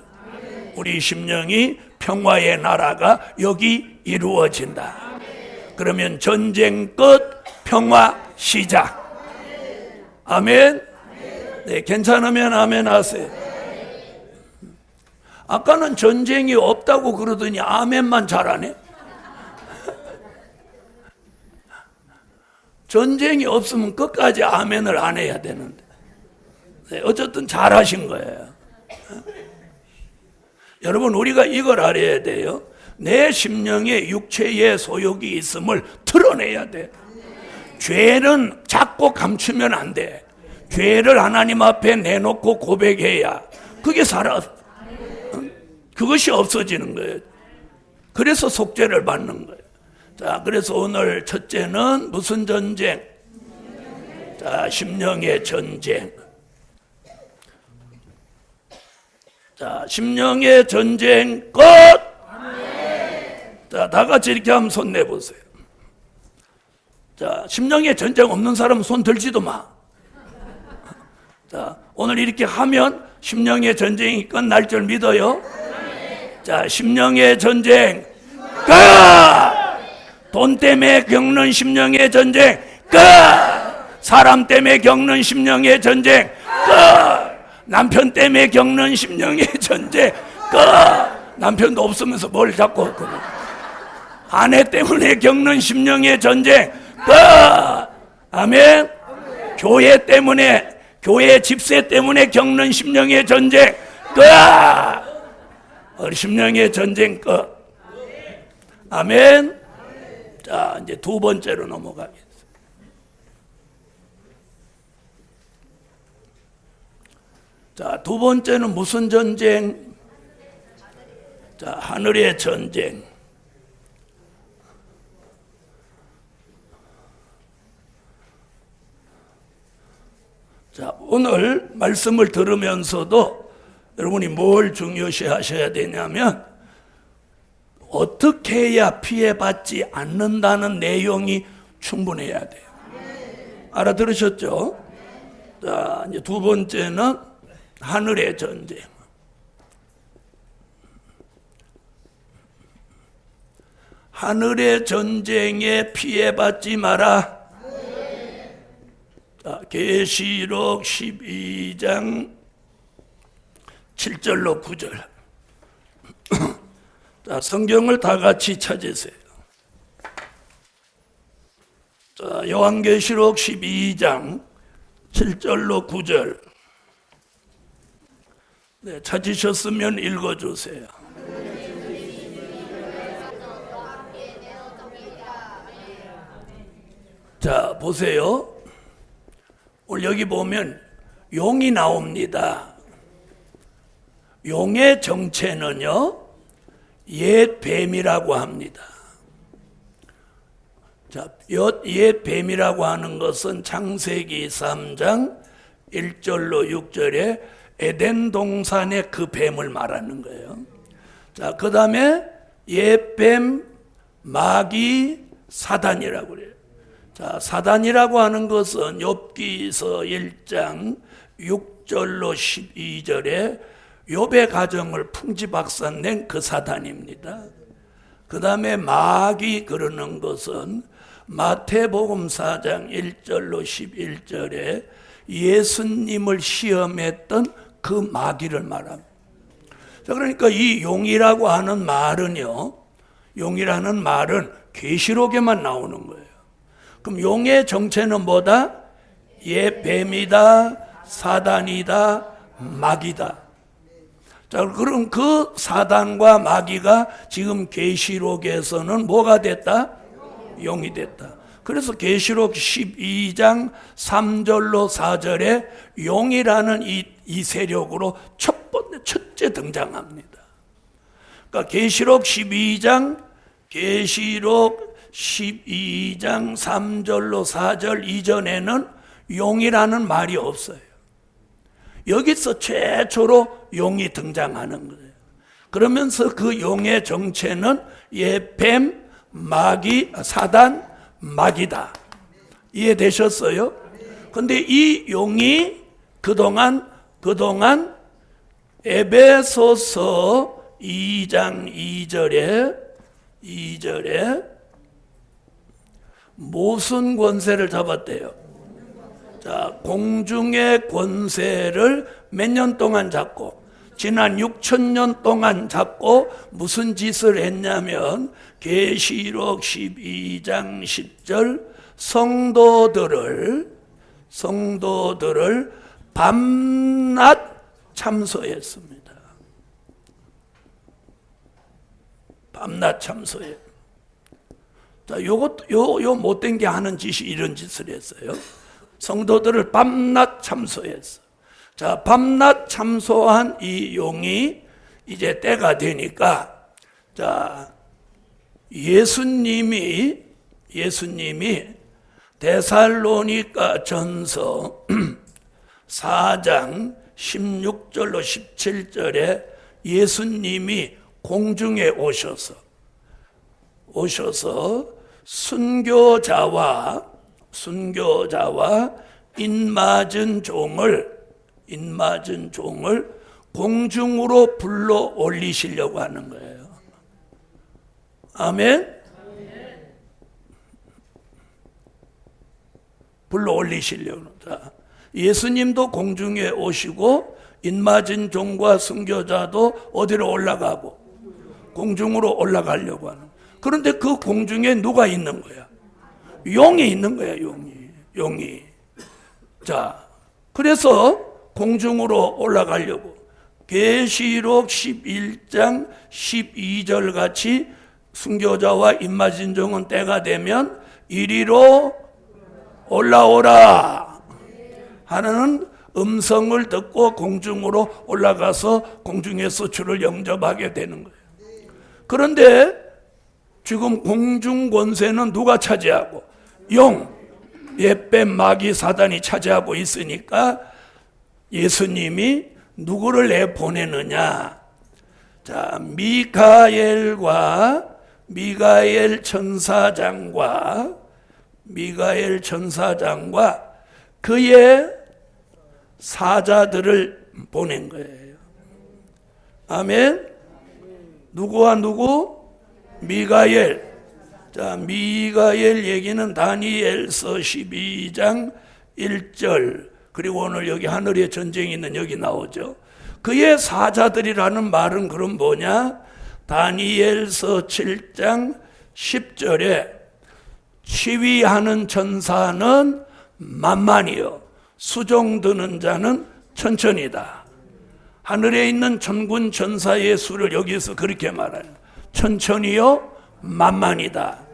우리 심령이 평화의 나라가 여기 이루어진다. 그러면 전쟁 끝, 평화 시작. 아멘. 네, 괜찮으면 아멘 하세요. 아까는 전쟁이 없다고 그러더니 아멘만 잘하네. 전쟁이 없으면 끝까지 아멘을 안 해야 되는데. 네, 어쨌든 잘하신 거예요. 여러분, 우리가 이걸 알아야 돼요. 내 심령에 육체의 소욕이 있음을 드러내야 돼. 죄는 자꾸 감추면 안 돼. 죄를 하나님 앞에 내놓고 고백해야 그게 살아. 그것이 없어지는 거예요. 그래서 속죄를 받는 거예요. 자, 그래서 오늘 첫째는 무슨 전쟁? 자, 심령의 전쟁. 자, 심령의 전쟁 끝! 자, 다 같이 이렇게 한번 손 내보세요. 자, 심령의 전쟁 없는 사람은 손 들지도 마. 자, 오늘 이렇게 하면 심령의 전쟁이 끝날 줄 믿어요. 자, 심령의 전쟁 끝! 돈 때문에 겪는 심령의 전쟁 끝! 사람 때문에 겪는 심령의 전쟁 끝! 남편 때문에 겪는 심령의 전쟁 끝! 남편도 없으면서 뭘 자꾸 아내 때문에 겪는 심령의 전쟁 끝! 아멘. 교회 때문에, 교회 집세 때문에 겪는 심령의 전쟁 끝! 우리 심령의 전쟁 끝. 아멘. 자, 이제 두 번째로 넘어가겠습니다. 자, 두 번째는 무슨 전쟁? 자, 하늘의 전쟁. 자, 오늘 말씀을 들으면서도 여러분이 뭘 중요시 하셔야 되냐면, 어떻게 해야 피해받지 않는다는 내용이 충분해야 돼요. 알아들으셨죠? 자, 이제 두 번째는 하늘의 전쟁. 하늘의 전쟁에 피해받지 마라. 자, 계시록 12장 7절로 9절. 자, 성경을 다 같이 찾으세요. 자, 요한계시록 12장 7절로 9절. 네, 찾으셨으면 읽어주세요. 자, 보세요. 오늘 여기 보면 용이 나옵니다. 용의 정체는요, 옛 뱀이라고 합니다. 자, 옛 뱀이라고 하는 것은 창세기 3장 1절로 6절에 에덴 동산의 그 뱀을 말하는 거예요. 자, 그 다음에 옛 뱀, 마귀, 사단이라고 그래요. 자, 사단이라고 하는 것은 욥기서 1장 6절로 12절에 욥의 가정을 풍지박산낸 그 사단입니다. 그 다음에 마귀 그러는 것은 마태복음 4장 1절로 11절에 예수님을 시험했던 그 마귀를 말합니다. 자, 그러니까 이 용이라고 하는 말은요, 용이라는 말은 계시록에만 나오는 거예요. 그럼 용의 정체는 뭐다? 옛 뱀이다, 사단이다, 마귀다. 자, 그럼 그 사단과 마귀가 지금 계시록에서는 뭐가 됐다? 용이 됐다. 그래서 계시록 12장 3절로 4절에 용이라는 이 세력으로 첫째 등장합니다. 그러니까 계시록 12장 3절로 4절 이전에는 용이라는 말이 없어요. 여기서 최초로 용이 등장하는 거예요. 그러면서 그 용의 정체는 뱀, 마귀, 사단, 마귀다. 이해되셨어요? 근데 이 용이 그동안 에베소서 2장 2절에 무슨 권세를 잡았대요? 자, 공중의 권세를 몇 년 동안 잡고, 지난 6,000년 동안 잡고 무슨 짓을 했냐면 계시록 12장 10절 성도들을 밤낮 참소했습니다. 밤낮 참소해. 자, 요 못된 게 하는 짓이 이런 짓을 했어요. 성도들을 밤낮 참소했어. 자, 밤낮 참소한 이 용이 이제 때가 되니까, 자, 예수님이 데살로니가 전서 4장 16절로 17절에 예수님이 공중에 오셔서 순교자와 인맞은 종을 공중으로 불러 올리시려고 하는 거예요. 아멘? 불러 올리시려고. 예수님도 공중에 오시고 인맞은 종과 순교자도 어디로 올라가고 공중으로 올라가려고 하는. 그런데 그 공중에 누가 있는 거야? 용이 있는 거야, 용이. 자, 그래서 공중으로 올라가려고 계시록 11장 12절 같이 순교자와 인맞은 종은 때가 되면 이리로 올라오라 하는 음성을 듣고 공중으로 올라가서 공중에서 주를 영접하게 되는 거예요. 그런데 지금 공중 권세는 누가 차지하고? 옛뱀 마귀 사단이 차지하고 있으니까 예수님이 누구를 내보내느냐? 자, 미가엘 천사장과 그의 사자들을 보낸 거예요. 아멘. 누구와 누구? 미가엘. 자, 미가엘 얘기는 다니엘서 12장 1절, 그리고 오늘 여기 하늘의 전쟁이 있는 여기 나오죠. 그의 사자들이라는 말은 그럼 뭐냐? 다니엘서 7장 10절에 치위하는 천사는 만만이요 수종 드는 자는 천천이다. 하늘에 있는 천군 천사의 수를 여기서 그렇게 말해요. 천천히요 만만이다.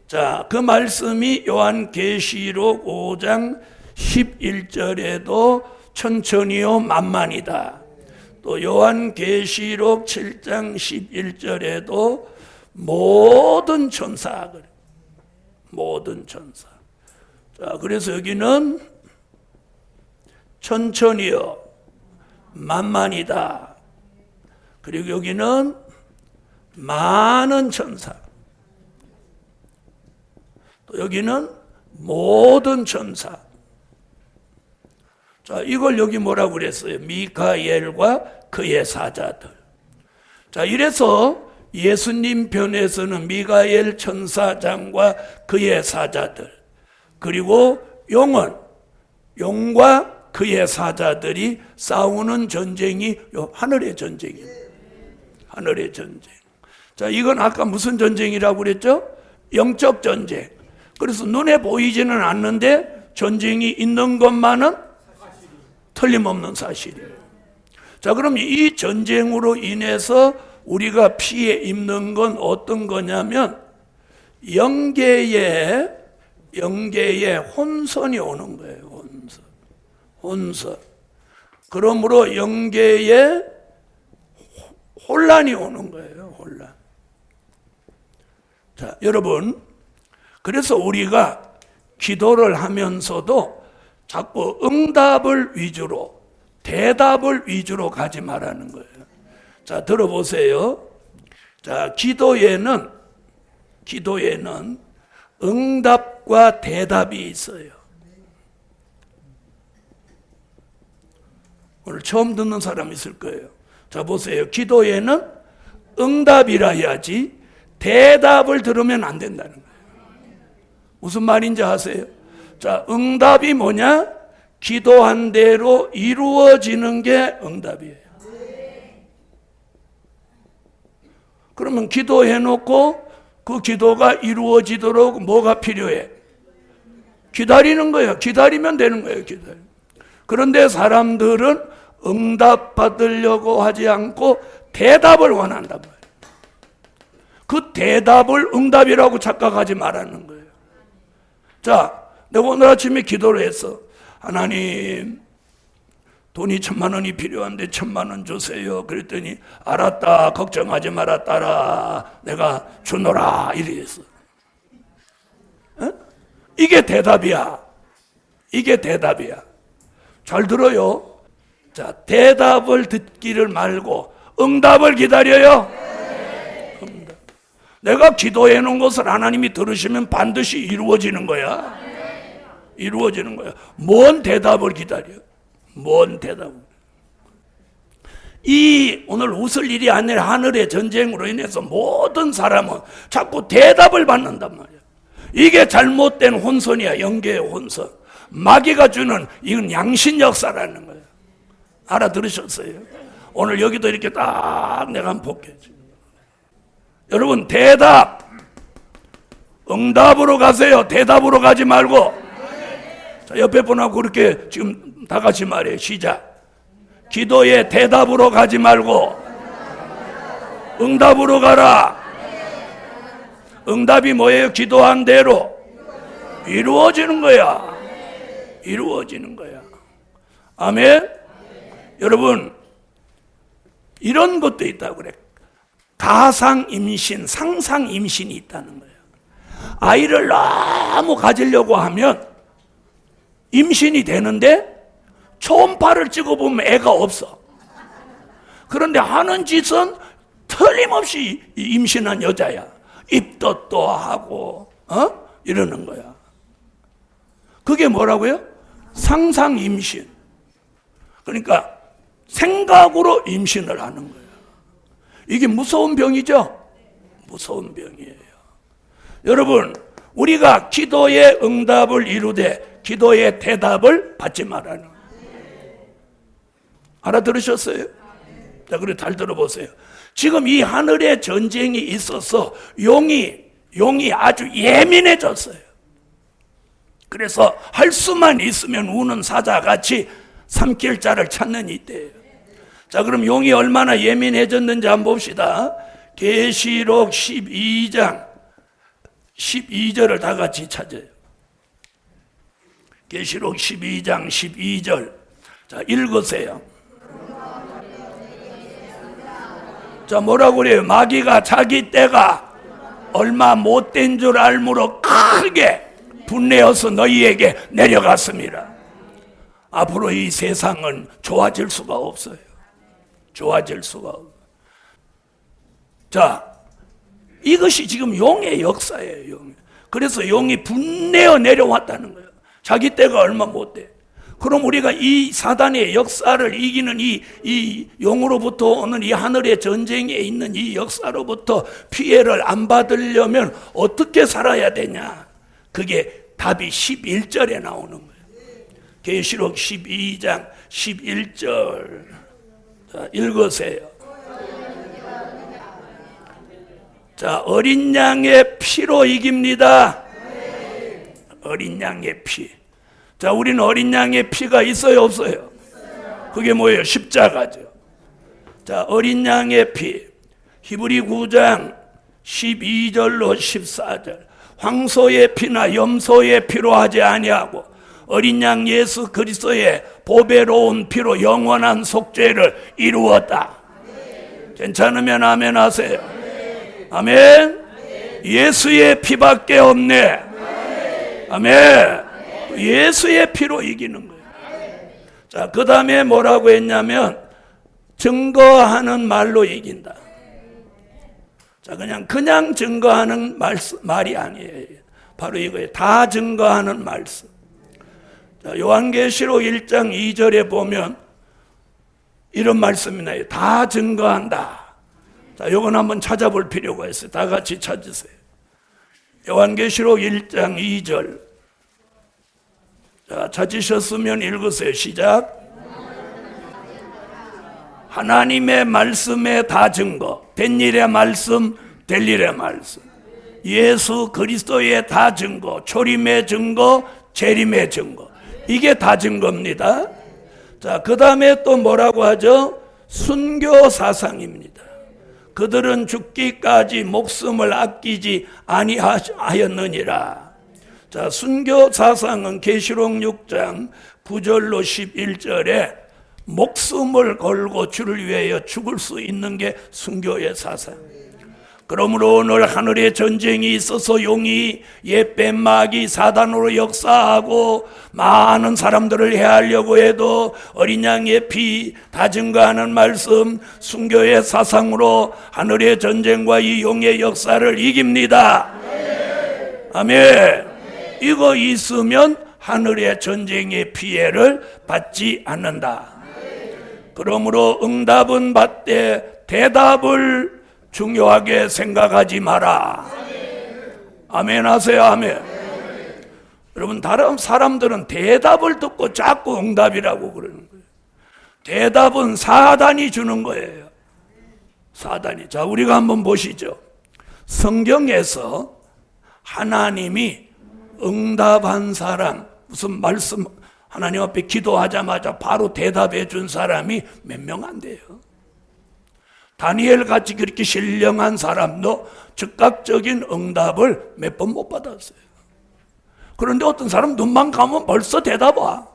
자, 그 말씀이 요한계시록 5장 11절에도 천천히요 만만이다. 또 요한계시록 7장 11절에도 모든 천사. 자, 그래서 여기는 천천히요 만만이다. 그리고 여기는 많은 천사. 또 여기는 모든 천사. 자, 이걸 여기 뭐라고 그랬어요? 미카엘과 그의 사자들. 자, 이래서 예수님 편에서는 미가엘 천사장과 그의 사자들, 그리고 용과 그의 사자들이 싸우는 전쟁이 하늘의 전쟁이에요. 하늘의 전쟁. 자, 이건 아까 무슨 전쟁이라고 그랬죠? 영적 전쟁. 그래서 눈에 보이지는 않는데 전쟁이 있는 것만은 틀림없는 사실이에요. 자, 그럼 이 전쟁으로 인해서 우리가 피해 입는 건 어떤 거냐면 영계에 혼선이 오는 거예요. 혼선. 그러므로 영계에 혼란이 오는 거예요. 혼란. 자, 여러분, 그래서 우리가 기도를 하면서도 자꾸 응답을 위주로, 대답을 위주로 가지 말라는 거예요. 자, 들어보세요. 자, 기도에는 응답과 대답이 있어요. 오늘 처음 듣는 사람 있을 거예요. 자, 보세요. 기도에는 응답이라 해야지 대답을 들으면 안 된다는 거예요. 무슨 말인지 아세요? 자, 응답이 뭐냐? 기도한 대로 이루어지는 게 응답이에요. 그러면 기도해놓고 그 기도가 이루어지도록 뭐가 필요해? 기다리는 거예요. 기다리면 되는 거예요. 그런데 사람들은 응답 받으려고 하지 않고 대답을 원한단 말이에요. 그 대답을 응답이라고 착각하지 말라는 거예요. 자, 내가 오늘 아침에 기도를 했어. 하나님, 돈이 1,000,000원이 필요한데 1,000,000원 주세요. 그랬더니 알았다, 걱정하지 마라, 따라 내가 주노라 이랬어. 이게 대답이야. 이게 대답이야. 잘 들어요. 자, 대답을 듣기를 말고 응답을 기다려요. 응답. 내가 기도해 놓은 것을 하나님이 들으시면 반드시 이루어지는 거야. 이루어지는 거야. 뭔 대답을 기다려? 뭔 대답? 이 오늘 웃을 일이 아니라 하늘의 전쟁으로 인해서 모든 사람은 자꾸 대답을 받는단 말이야. 이게 잘못된 혼선이야. 영계의 혼선. 마귀가 주는 이건 양신 역사라는 거예요. 알아들으셨어요? 오늘 여기도 이렇게 딱 내가 한번 볼게요. 여러분, 대답, 응답으로 가세요. 대답으로 가지 말고. 자, 옆에 분하고 그렇게 지금 다 같이 말해요. 시작. 기도에 대답으로 가지 말고 응답으로 가라. 응답이 뭐예요? 기도한 대로 이루어지는 거야. 이루어지는 거야. 아멘? 여러분, 이런 것도 있다고 그래. 가상 임신, 상상 임신이 있다는 거예요. 아이를 너무 가지려고 하면 임신이 되는데 초음파를 찍어보면 애가 없어. 그런데 하는 짓은 틀림없이 임신한 여자야. 입덧도 하고 이러는 거야. 그게 뭐라고요? 상상 임신. 그러니까 생각으로 임신을 하는 거예요. 이게 무서운 병이죠? 무서운 병이에요. 여러분, 우리가 기도의 응답을 이루되 기도의 대답을 받지 말라는 거예요. 알아들으셨어요? 자, 그래 잘 들어보세요. 지금 이 하늘의 전쟁이 있어서 용이 아주 예민해졌어요. 그래서 할 수만 있으면 우는 사자같이 삼킬 자를 찾는 이때예요. 자, 그럼 용이 얼마나 예민해졌는지 한번 봅시다. 계시록 12장 12절을 다 같이 찾아요. 계시록 12장 12절. 자, 읽으세요. 자, 뭐라고 그래요? 마귀가 자기 때가 얼마 못된 줄 알므로 크게 분내어서 너희에게 내려갔습니다. 앞으로 이 세상은 좋아질 수가 없어요. 좋아질 수가 없어요. 자, 이것이 지금 용의 역사예요. 그래서 용이 분내어 내려왔다는 거예요. 자기 때가 얼마 못돼. 그럼 우리가 이 사단의 역사를 이기는 이 용으로부터 오는 이 하늘의 전쟁에 있는 이 역사로부터 피해를 안 받으려면 어떻게 살아야 되냐? 그게 답이 11절에 나오는 거예요. 계시록 12장 11절. 자, 읽으세요. 자, 어린 양의 피로 이깁니다. 어린 양의 피. 자, 우리는 어린 양의 피가 있어요, 없어요? 그게 뭐예요? 십자가죠. 자, 어린 양의 피. 히브리 9장 12절로 14절. 황소의 피나 염소의 피로 하지 아니하고 어린 양 예수 그리스도의 보배로운 피로 영원한 속죄를 이루었다. 괜찮으면 아멘 하세요. 아멘. 예수의 피밖에 없네. 아멘. 예수의 피로 이기는 거예요. 자, 그 다음에 뭐라고 했냐면 증거하는 말로 이긴다. 자, 그냥 증거하는 말이 아니에요. 바로 이거예요. 다 증거하는 말씀. 자, 요한계시록 1장 2절에 보면 이런 말씀이 나요. 다 증거한다. 자, 요건 한번 찾아볼 필요가 있어요. 다 같이 찾으세요. 요한계시록 1장 2절. 자, 찾으셨으면 읽으세요. 시작. 하나님의 말씀에 다 증거, 된 일의 말씀, 될 일의 말씀, 예수 그리스도의 다 증거, 초림의 증거, 재림의 증거, 이게 다 증거입니다. 자, 그 다음에 또 뭐라고 하죠? 순교 사상입니다. 그들은 죽기까지 목숨을 아끼지 아니하였느니라. 자, 순교 사상은 계시록 6장 9절로 11절에 목숨을 걸고 주를 위하여 죽을 수 있는 게 순교의 사상. 그러므로 오늘 하늘에 전쟁이 있어서 용이 옛뱀막이 사단으로 역사하고 많은 사람들을 해하려고 해도 어린 양의 피 다 증거하는 말씀, 순교의 사상으로 하늘의 전쟁과 이 용의 역사를 이깁니다. 아멘. 이거 있으면 하늘의 전쟁의 피해를 받지 않는다. 그러므로 응답은 받되 대답을 중요하게 생각하지 마라. 아멘 하세요. 아멘. 여러분, 다른 사람들은 대답을 듣고 자꾸 응답이라고 그러는 거예요. 대답은 사단이 주는 거예요. 사단이. 자, 우리가 한번 보시죠. 성경에서 하나님이 응답한 사람, 무슨 말씀, 하나님 앞에 기도하자마자 바로 대답해 준 사람이 몇 명 안 돼요. 다니엘 같이 그렇게 신령한 사람도 즉각적인 응답을 몇 번 못 받았어요. 그런데 어떤 사람 눈만 감으면 벌써 대답 와.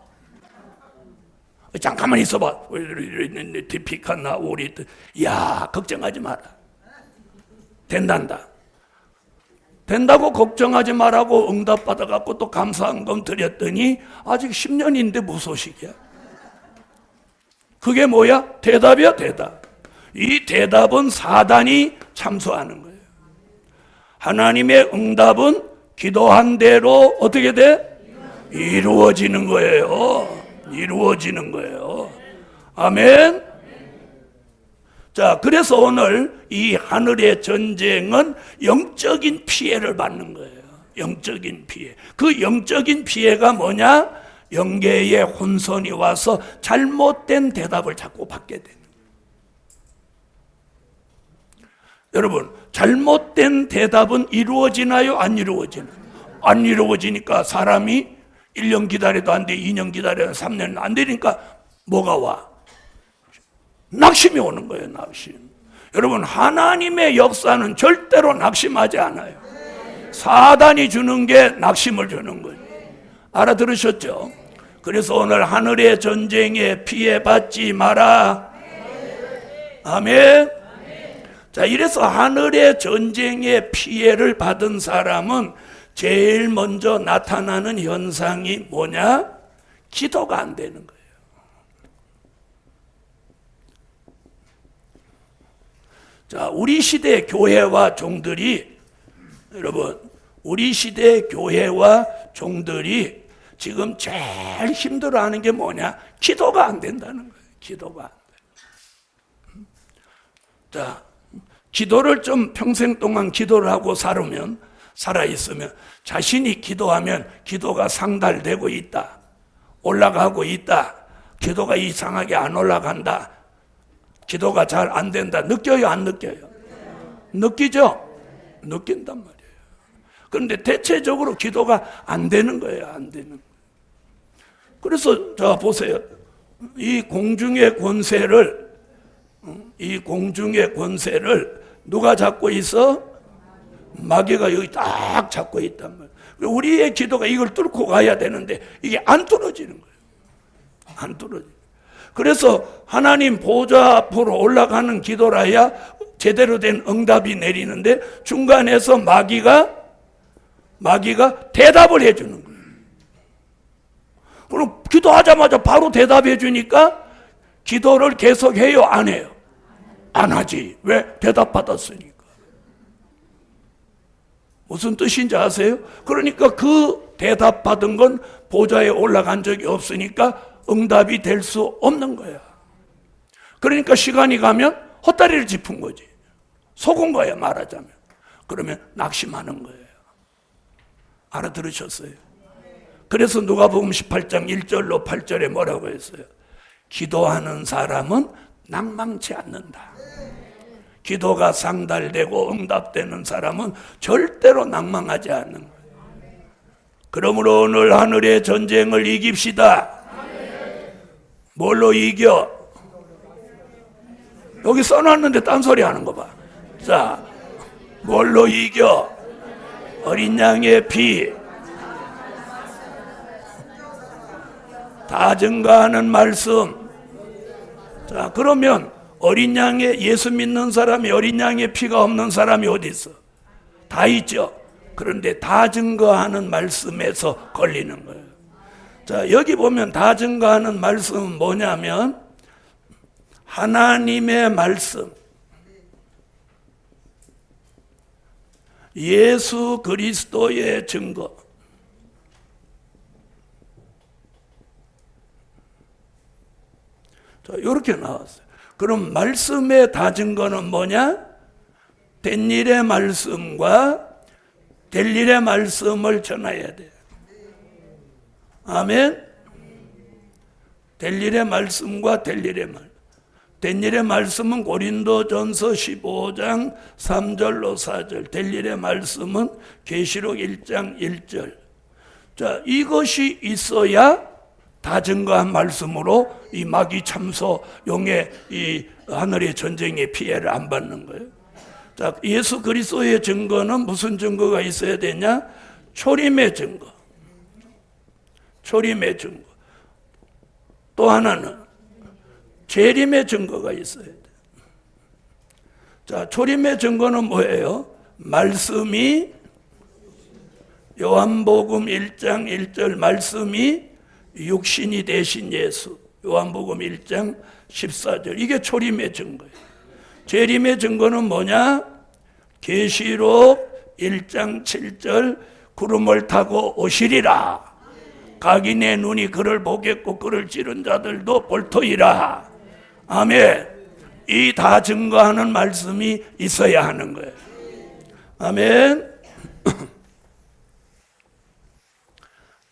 잠깐만 있어봐. 티피카나 우리, 야, 걱정하지 마라. 된단다. 된다고 걱정하지 말라고 응답 받아갖고 또 감사한금 드렸더니 아직 10년인데 무소식이야. 그게 뭐야? 대답이야, 대답. 이 대답은 사단이 참소하는 거예요. 하나님의 응답은 기도한 대로 어떻게 돼? 이루어지는 거예요. 이루어지는 거예요. 아멘. 자, 그래서 오늘 이 하늘의 전쟁은 영적인 피해를 받는 거예요. 영적인 피해. 그 영적인 피해가 뭐냐? 영계의 혼선이 와서 잘못된 대답을 자꾸 받게 되는 거예요. 여러분, 잘못된 대답은 이루어지나요? 안 이루어지나요? 안 이루어지니까 사람이 1년 기다려도 안 돼, 2년 기다려도 3년 안 되니까 뭐가 와? 낙심이 오는 거예요. 낙심. 여러분, 하나님의 역사는 절대로 낙심하지 않아요. 사단이 주는 게 낙심을 주는 거예요. 알아들으셨죠? 그래서 오늘 하늘의 전쟁에 피해 받지 마라. 아멘. 자, 이래서 하늘의 전쟁에 피해를 받은 사람은 제일 먼저 나타나는 현상이 뭐냐? 기도가 안 되는 거예요. 자, 우리 시대 교회와 종들이, 여러분, 우리 시대 교회와 종들이 지금 제일 힘들어하는 게 뭐냐? 기도가 안 된다는 거예요. 기도가 안 돼. 자, 기도를 좀 평생 동안 기도를 하고 살아있으면 자신이 기도하면 기도가 상달되고 있다. 올라가고 있다. 기도가 이상하게 안 올라간다. 기도가 잘 안 된다. 느껴요? 안 느껴요? 느끼죠? 느낀단 말이에요. 그런데 대체적으로 기도가 안 되는 거예요. 안 되는 거예요. 그래서 자, 보세요. 이 공중의 권세를 누가 잡고 있어? 마귀가 여기 딱 잡고 있단 말이에요. 우리의 기도가 이걸 뚫고 가야 되는데 이게 안 뚫어지는 거예요. 안 뚫어지는. 그래서 하나님 보좌 앞으로 올라가는 기도라야 제대로 된 응답이 내리는데 중간에서 마귀가 대답을 해주는 거예요. 그럼 기도하자마자 바로 대답해 주니까 기도를 계속해요? 안 해요? 안 하지. 왜? 대답받았으니까. 무슨 뜻인지 아세요? 그러니까 그 대답받은 건 보좌에 올라간 적이 없으니까 응답이 될 수 없는 거야. 그러니까 시간이 가면 헛다리를 짚은 거지. 속은 거야, 말하자면. 그러면 낙심하는 거예요. 알아들으셨어요? 그래서 누가복음 18장 1절로 8절에 뭐라고 했어요? 기도하는 사람은 낭망치 않는다. 기도가 상달되고 응답되는 사람은 절대로 낭망하지 않는 거예요. 그러므로 오늘 하늘의 전쟁을 이깁시다. 뭘로 이겨? 여기 써놨는데 딴소리 하는 거 봐. 자, 뭘로 이겨? 어린 양의 피, 다 증거하는 말씀. 자, 그러면 어린 양의, 예수 믿는 사람이 어린 양의 피가 없는 사람이 어디 있어? 다 있죠. 그런데 다 증거하는 말씀에서 걸리는 거예요. 자, 여기 보면 다 증거하는 말씀은 뭐냐면 하나님의 말씀, 예수 그리스도의 증거. 자, 이렇게 나왔어요. 그럼 말씀의 다 증거는 뭐냐? 된 일의 말씀과 될 일의 말씀을 전해야 돼요. 아멘. 될 일의 말씀과 될 일의 말. 된 일의 말씀은 고린도전서 15장 3절로 4절. 될 일의 말씀은 계시록 1장 1절. 자, 이것이 있어야 다 증거한 말씀으로 이 마귀 참소 용의 이 하늘의 전쟁의 피해를 안 받는 거예요. 자, 예수 그리스도의 증거는 무슨 증거가 있어야 되냐? 초림의 증거. 초림의 증거. 또 하나는 재림의 증거가 있어야 돼. 자, 초림의 증거는 뭐예요? 말씀이, 요한복음 1장 1절 말씀이 육신이 되신 예수. 요한복음 1장 14절. 이게 초림의 증거예요. 재림의 증거는 뭐냐? 계시록 1장 7절 구름을 타고 오시리라. 각인의 눈이 그를 보겠고 그를 찌른 자들도 볼터이라. 아멘. 이 다 증거하는 말씀이 있어야 하는 거예요. 아멘.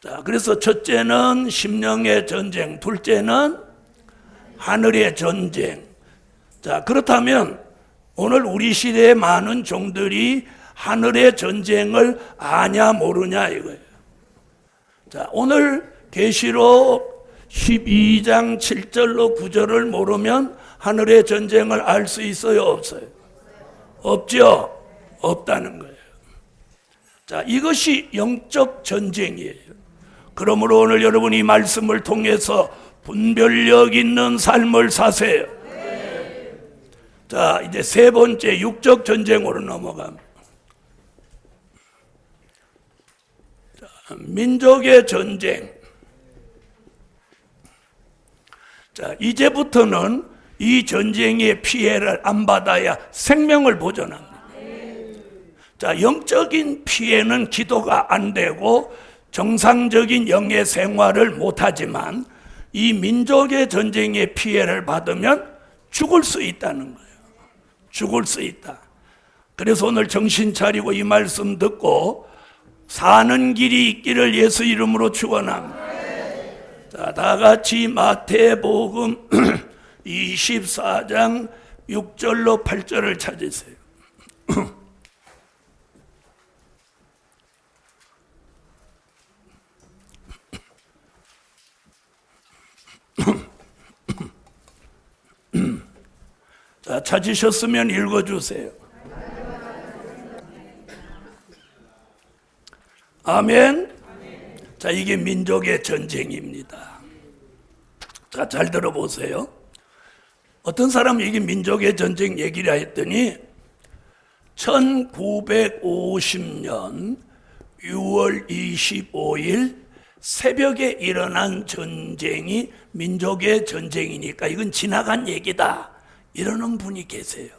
자, 그래서 첫째는 심령의 전쟁, 둘째는 하늘의 전쟁. 자, 그렇다면 오늘 우리 시대의 많은 종들이 하늘의 전쟁을 아냐 모르냐 이거예요. 자, 오늘 계시록 12장 7절로 9절을 모르면 하늘의 전쟁을 알 수 있어요, 없어요? 없죠? 없다는 거예요. 자, 이것이 영적 전쟁이에요. 그러므로 오늘 여러분이 말씀을 통해서 분별력 있는 삶을 사세요. 자, 이제 세 번째 육적 전쟁으로 넘어갑니다. 자, 민족의 전쟁. 자, 이제부터는 이 전쟁의 피해를 안 받아야 생명을 보존합니다. 자, 영적인 피해는 기도가 안 되고 정상적인 영의 생활을 못하지만 이 민족의 전쟁의 피해를 받으면 죽을 수 있다는 거예요. 죽을 수 있다. 그래서 오늘 정신 차리고 이 말씀 듣고 사는 길이 있기를 예수 이름으로 축원합니다. 자, 다 같이 마태복음 24장 6절로 8절을 찾으세요. 자, 찾으셨으면 읽어주세요. 아멘. 자, 이게 민족의 전쟁입니다. 자, 잘 들어보세요. 어떤 사람이 이게 민족의 전쟁 얘기를 했더니 1950년 6월 25일 새벽에 일어난 전쟁이 민족의 전쟁이니까 이건 지나간 얘기다 이러는 분이 계세요.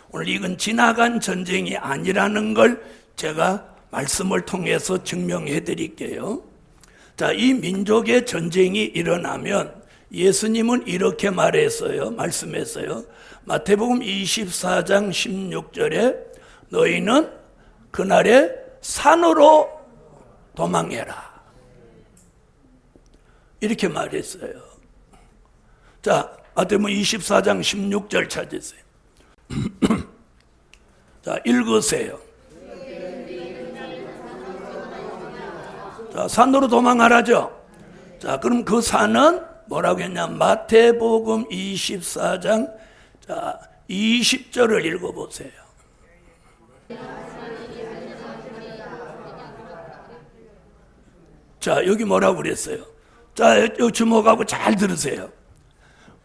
오늘 이건 지나간 전쟁이 아니라는 걸 제가 말씀을 통해서 증명해 드릴게요. 자, 이 민족의 전쟁이 일어나면 예수님은 이렇게 말했어요. 말씀했어요. 마태복음 24장 16절에 너희는 그날에 산으로 도망해라. 이렇게 말했어요. 자, 마태복음 24장 16절 찾으세요. 자, 읽으세요. 자, 산으로 도망하라죠. 자, 그럼 그 산은 뭐라고 했냐? 마태복음 24장 자, 20절을 읽어보세요. 자, 여기 뭐라고 그랬어요? 자, 여기 주목하고 잘 들으세요.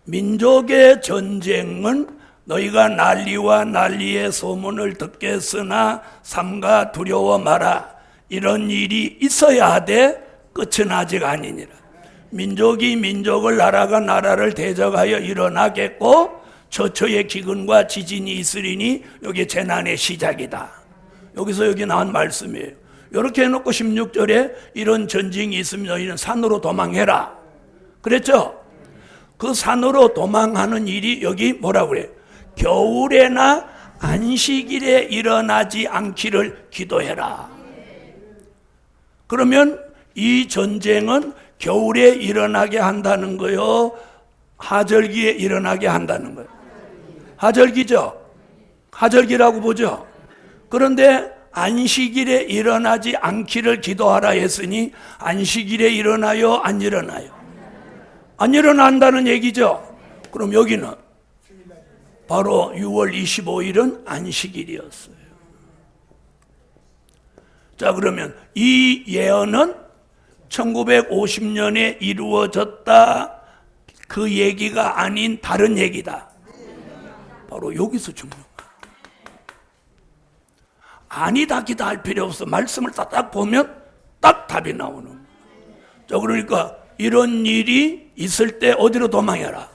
민족의 전쟁은 너희가 난리와 난리의 소문을 듣겠으나 삼가 두려워 마라. 이런 일이 있어야 하되 끝은 아직 아니니라. 민족이 민족을, 나라가 나라를 대적하여 일어나겠고 처처의 기근과 지진이 있으리니 이게 재난의 시작이다. 여기서 여기 나온 말씀이에요. 이렇게 해놓고 16절에 이런 전쟁이 있으면 너희는 산으로 도망해라 그랬죠? 그 산으로 도망하는 일이 여기 뭐라고 그래요? 겨울에나 안식일에 일어나지 않기를 기도해라. 그러면 이 전쟁은 겨울에 일어나게 한다는 거요? 하절기에 일어나게 한다는 거예요? 하절기죠? 하절기라고 보죠? 그런데 안식일에 일어나지 않기를 기도하라 했으니 안식일에 일어나요? 안 일어나요? 안 일어난다는 얘기죠? 그럼 여기는 바로 6월 25일은 안식일이었어요. 자, 그러면 이 예언은 1950년에 이루어졌다 그 얘기가 아닌 다른 얘기다. 바로 여기서 중요한 거예요. 아니다 기다 할 필요 없어. 말씀을 딱 보면 딱 답이 나오는 거예요. 자, 그러니까 이런 일이 있을 때 어디로 도망해라?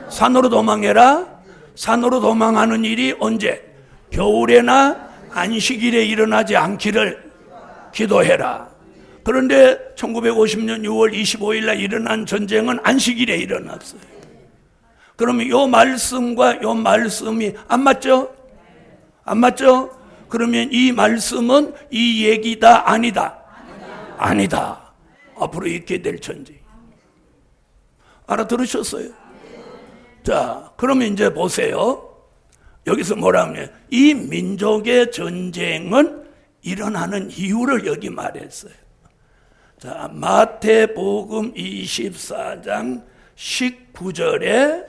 산으로 도망해라. 산으로 도망하는 일이 언제? 겨울에나 안식일에 일어나지 않기를 기도해라. 그런데 1950년 6월 25일 날 일어난 전쟁은 안식일에 일어났어요. 그러면 이 말씀과 이 말씀이 안 맞죠? 안 맞죠? 그러면 이 말씀은 이 얘기다 아니다? 아니다. 앞으로 있게 될 전쟁. 알아들으셨어요? 자, 그러면 이제 보세요. 여기서 뭐라 하면 이 민족의 전쟁은 일어나는 이유를 여기 말했어요. 자, 마태복음 24장 19절에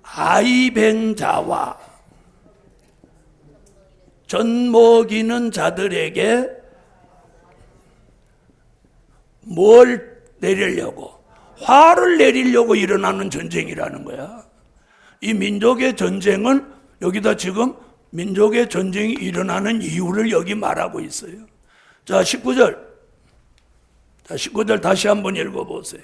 아이벤 자와 젖 먹이는 자들에게 뭘 내리려고? 화를 내리려고 일어나는 전쟁이라는 거야. 이 민족의 전쟁은 여기다 지금 민족의 전쟁이 일어나는 이유를 여기 말하고 있어요. 자, 19절. 자, 19절 다시 한번 읽어보세요.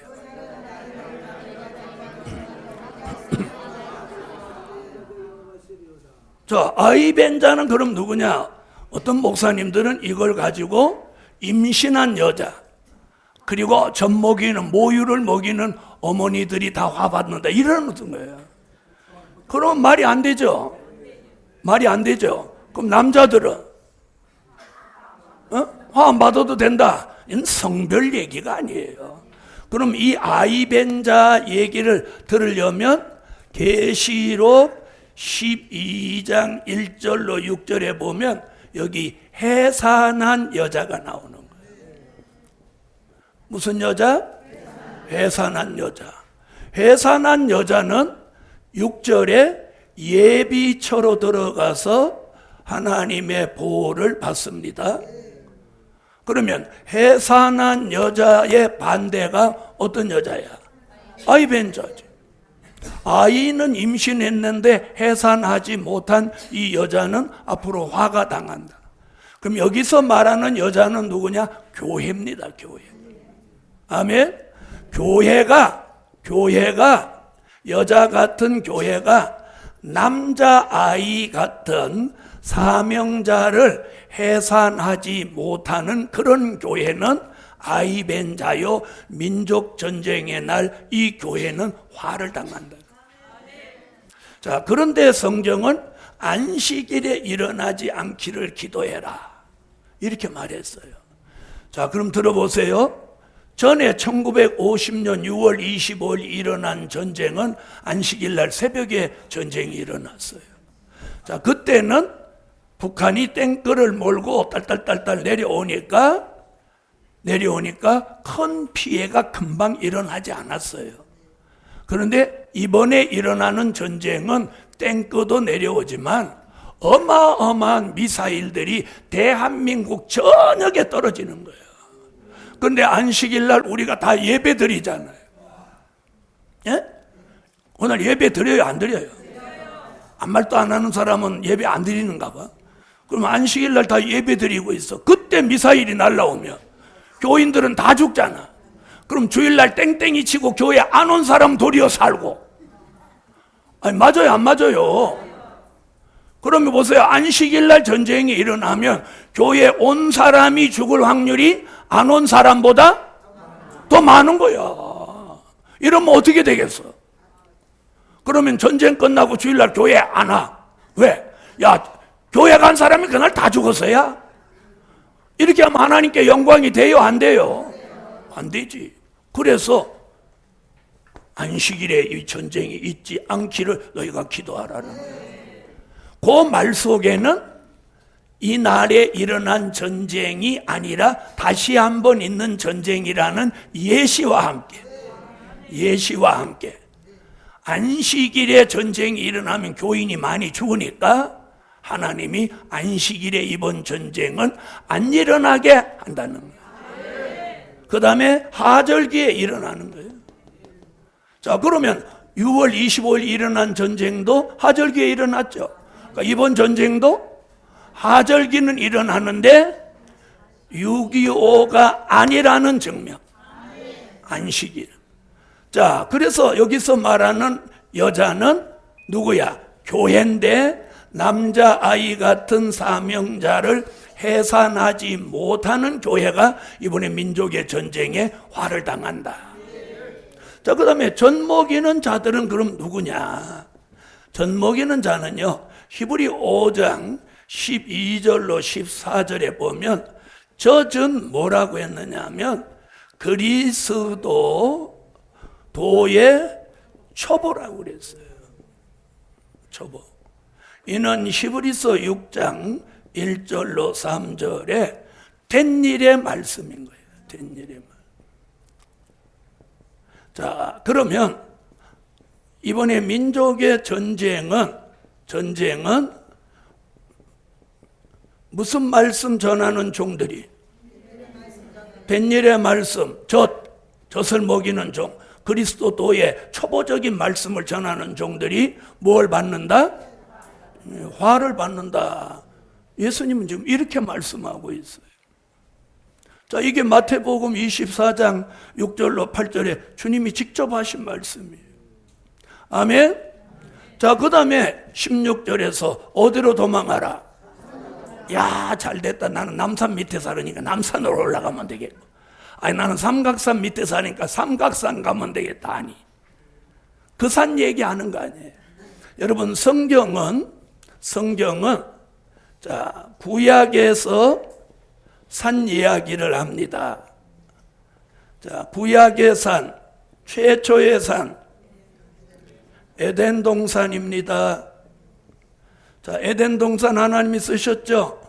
자, 아이벤 자는 그럼 누구냐? 어떤 목사님들은 이걸 가지고 임신한 여자, 그리고 젖 먹이는, 모유를 먹이는 어머니들이 다 화받는다 이러는 거예요. 그럼 말이 안 되죠? 말이 안 되죠? 그럼 남자들은 화 안 받아도 된다. 이건 성별 얘기가 아니에요. 그럼 이 아이벤자 얘기를 들으려면 계시록 12장 1절로 6절에 보면 여기 해산한 여자가 나오는 거예요. 무슨 여자? 해산한 여자. 해산한 여자는 6절에 예비처로 들어가서 하나님의 보호를 받습니다. 그러면 해산한 여자의 반대가 어떤 여자야? 아이벤자지. 아이는 임신했는데 해산하지 못한 이 여자는 앞으로 화가 당한다. 그럼 여기서 말하는 여자는 누구냐? 교회입니다. 교회. 아멘. 교회가 여자 같은 교회가 남자 아이 같은 사명자를 해산하지 못하는 그런 교회는 아이벤자요, 민족 전쟁의 날 이 교회는 화를 당한다. 자, 그런데 성경은 안식일에 일어나지 않기를 기도해라 이렇게 말했어요. 자, 그럼 들어보세요. 전에 1950년 6월 25일 일어난 전쟁은 안식일 날 새벽에 전쟁이 일어났어요. 자, 그때는 북한이 탱크를 몰고 딸딸딸딸 내려오니까 큰 피해가 금방 일어나지 않았어요. 그런데 이번에 일어나는 전쟁은 탱크도 내려오지만 어마어마한 미사일들이 대한민국 전역에 떨어지는 거예요. 그런데 안식일 날 우리가 다 예배 드리잖아요. 예? 오늘 예배 드려요, 안 드려요? 아무 말도 안 하는 사람은 예배 안 드리는가 봐. 그럼 안식일 날 다 예배 드리고 있어. 그때 미사일이 날라오면 교인들은 다 죽잖아. 그럼 주일날 땡땡이 치고 교회 안 온 사람 도리어 살고. 아니, 맞아요, 안 맞아요? 그러면 보세요. 안식일 날 전쟁이 일어나면 교회 온 사람이 죽을 확률이 안 온 사람보다 더 많은 거야. 이러면 어떻게 되겠어? 그러면 전쟁 끝나고 주일날 교회 안 와. 왜? 야, 교회 간 사람이 그날 다 죽었어야? 이렇게 하면 하나님께 영광이 돼요, 안 돼요? 안 되지. 그래서 안식일에 이 전쟁이 있지 않기를 너희가 기도하라는 거예요. 그 말 속에는 이 날에 일어난 전쟁이 아니라 다시 한번 있는 전쟁이라는 예시와 함께 안식일에 전쟁이 일어나면 교인이 많이 죽으니까 하나님이 안식일에 이번 전쟁은 안 일어나게 한다는 거예요. 그 다음에 하절기에 일어나는 거예요. 자, 그러면 6월 25일 일어난 전쟁도 하절기에 일어났죠. 그러니까 이번 전쟁도 하절기는 일어나는데 6.25가 아니라는 증명. 안식일. 자, 그래서 여기서 말하는 여자는 누구야? 교회인데 남자아이 같은 사명자를 해산하지 못하는 교회가 이번에 민족의 전쟁에 화를 당한다. 자, 그 다음에 젖먹이는 자들은 그럼 누구냐? 젖먹이는 자는요, 히브리 5장 12절로 14절에 보면 젖은 뭐라고 했느냐 하면 그리스도 도의 초보라고 그랬어요. 초보. 이는 히브리서 6장 1절로 3절에 된 일의 말씀인 거예요. 된 일의 말. 자, 그러면 이번에 민족의 전쟁은 무슨 말씀 전하는 종들이? 된 일의 말씀, 젖을 먹이는 종, 그리스도도의 초보적인 말씀을 전하는 종들이 뭘 받는다? 화를 받는다. 예수님은 지금 이렇게 말씀하고 있어요. 자, 이게 마태복음 24장 6절로 8절에 주님이 직접 하신 말씀이에요. 아멘. 자, 그 다음에 16절에서 어디로 도망하라? 야, 잘 됐다. 나는 남산 밑에 살으니까 남산으로 올라가면 되겠고, 아니 나는 삼각산 밑에 사니까 삼각산 가면 되겠다. 아니, 그 산 얘기하는 거 아니에요. 여러분, 성경은 자, 구약에서 산 이야기를 합니다. 자, 구약의 산, 최초의 산 에덴 동산입니다. 자, 에덴 동산 하나님이 쓰셨죠?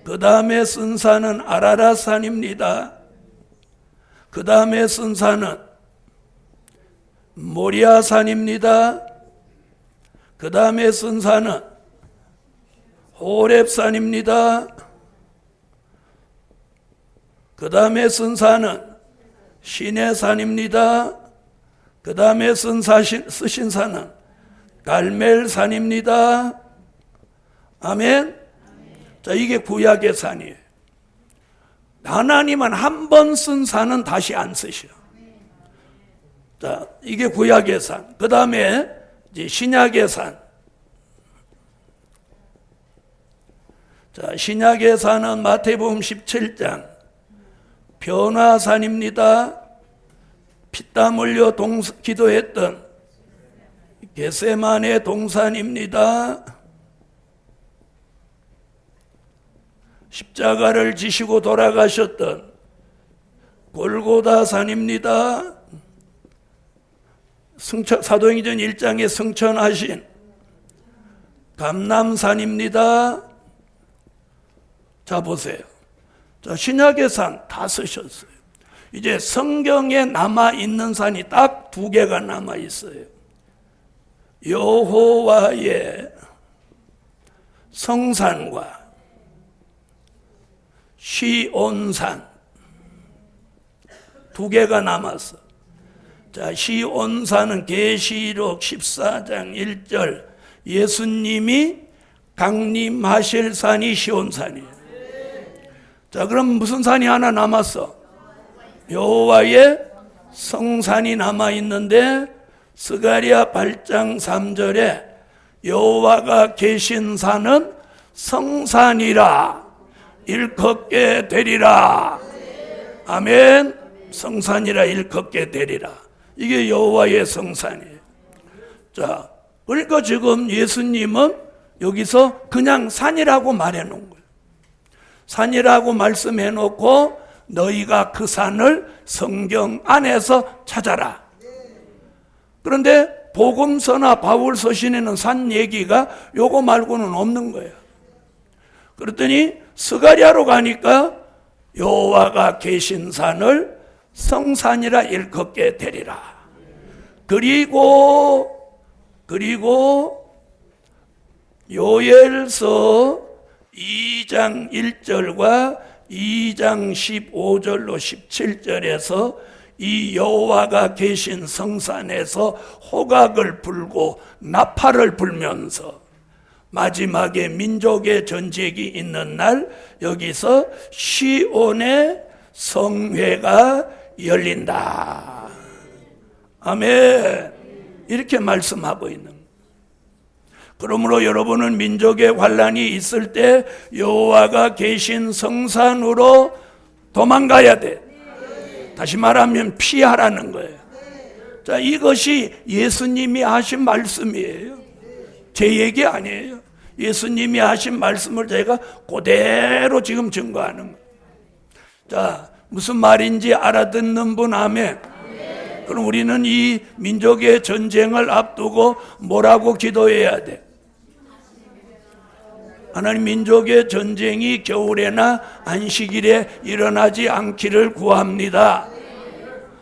그 다음에 쓴 산은 아라랏 산입니다. 그 다음에 쓴 산은 모리아 산입니다. 그 다음에 쓴 산은 호렙 산입니다. 그 다음에 쓴 산은 시내 산입니다. 그 다음에 쓰신 산은 갈멜 산입니다. 아멘. 자, 이게 구약의 산이에요. 하나님은 한 번 쓴 산은 다시 안 쓰셔. 자, 이게 구약의 산. 그 다음에 이제 신약의 산. 자, 신약의 산은 마태복음 17장 변화산입니다. 피땀 흘려 기도했던 겟세마네 동산입니다. 십자가를 지시고 돌아가셨던 골고다 산입니다. 사도행전 1장에 승천하신 감람산입니다. 자, 보세요. 자, 신약의 산 다 쓰셨어요. 이제 성경에 남아있는 산이 딱 2개가 남아있어요. 여호와의 성산과 시온산 2개가 남았어. 자, 시온산은 계시록 14장 1절 예수님이 강림하실 산이 시온산이에요. 자, 그럼 무슨 산이 하나 남았어? 여호와의 성산이 남아있는데 스가랴 8장 3절에 여호와가 계신 산은 성산이라 일컫게 되리라. 아멘. 성산이라 일컫게 되리라. 이게 여호와의 성산이에요. 자, 그러니까 지금 예수님은 여기서 그냥 산이라고 말해 놓은 거예요. 산이라고 말씀해 놓고 너희가 그 산을 성경 안에서 찾아라. 그런데 복음서나 바울서 신에는 산 얘기가 요거 말고는 없는 거예요. 그랬더니 스가랴로 가니까 여호와가 계신 산을 성산이라 일컫게 되리라. 그리고 요엘서 2장 1절과 2장 15절로 17절에서 이 여호와가 계신 성산에서 호각을 불고 나팔을 불면서 마지막에 민족의 전쟁이 있는 날 여기서 시온의 성회가 열린다. 아멘. 이렇게 말씀하고 있는 거예요. 그러므로 여러분은 민족의 환란이 있을 때 여호와가 계신 성산으로 도망가야 돼. 다시 말하면 피하라는 거예요. 자, 이것이 예수님이 하신 말씀이에요. 제 얘기 아니에요. 예수님이 하신 말씀을 제가 그대로 지금 증거하는 거예요. 자, 무슨 말인지 알아듣는 분 아멘. 그럼 우리는 이 민족의 전쟁을 앞두고 뭐라고 기도해야 돼? 하나님, 민족의 전쟁이 겨울에나 안식일에 일어나지 않기를 구합니다.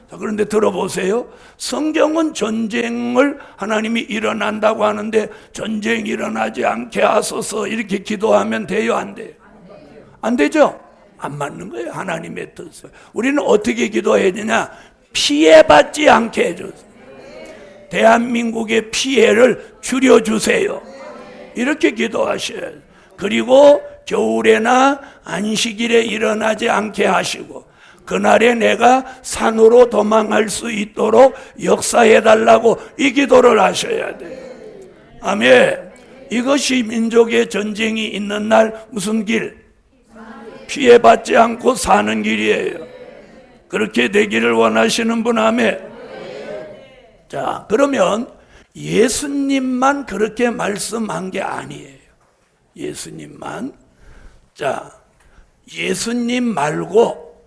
자, 그런데 들어보세요. 성경은 전쟁을 하나님이 일어난다고 하는데 전쟁 일어나지 않게 하소서 이렇게 기도하면 돼요, 안 돼요? 안 되죠? 안 맞는 거예요, 하나님의 뜻을. 우리는 어떻게 기도해야 되냐? 피해받지 않게 해주세요. 대한민국의 피해를 줄여주세요. 이렇게 기도하셔야 돼요. 그리고 겨울에나 안식일에 일어나지 않게 하시고 그날에 내가 산으로 도망할 수 있도록 역사해달라고 이 기도를 하셔야 돼요. 아멘. 이것이 민족의 전쟁이 있는 날 무슨 길? 피해받지 않고 사는 길이에요. 그렇게 되기를 원하시는 분 아멘. 자, 그러면 예수님만 그렇게 말씀한 게 아니에요. 예수님만. 자, 예수님 말고,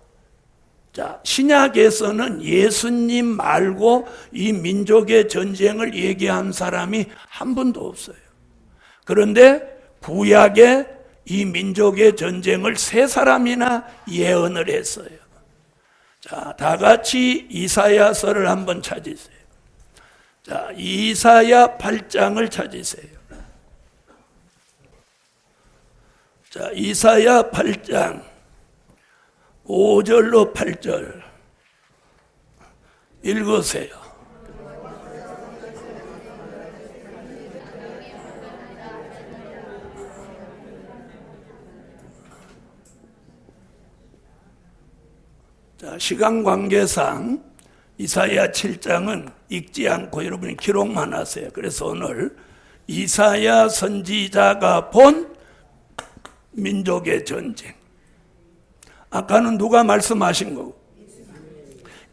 자, 신약에서는 예수님 말고 이 민족의 전쟁을 얘기한 사람이 한 분도 없어요. 그런데 구약에 이 민족의 전쟁을 3사람이나 예언을 했어요. 자, 다 같이 이사야서를 한번 찾으세요. 자, 이사야 8장을 찾으세요. 자, 이사야 8장 5절로 8절 읽으세요. 자, 시간 관계상 이사야 7장은 읽지 않고 여러분이 기록만 하세요. 그래서 오늘 이사야 선지자가 본 민족의 전쟁. 아까는 누가 말씀하신 거고?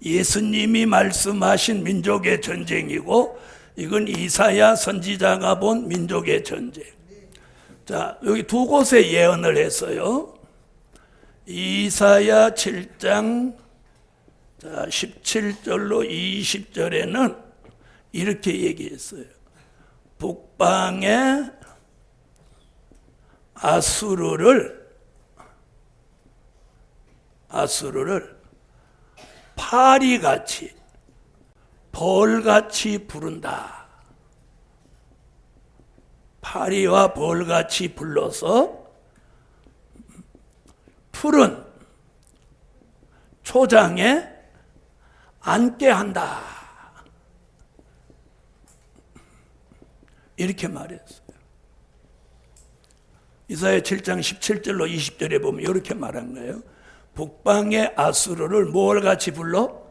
예수님이 말씀하신 민족의 전쟁이고, 이건 이사야 선지자가 본 민족의 전쟁. 자, 여기 2곳에 예언을 했어요. 이사야 7장 자, 17절로 20절에는 이렇게 얘기했어요. 북방의 아수르를 파리같이 벌같이 부른다. 파리와 벌같이 불러서 푸른 초장에 앉게 한다. 이렇게 말했어요. 이사야 7장 17절로 20절에 보면 이렇게 말한 거예요. 북방의 아수르를 뭘 같이 불러?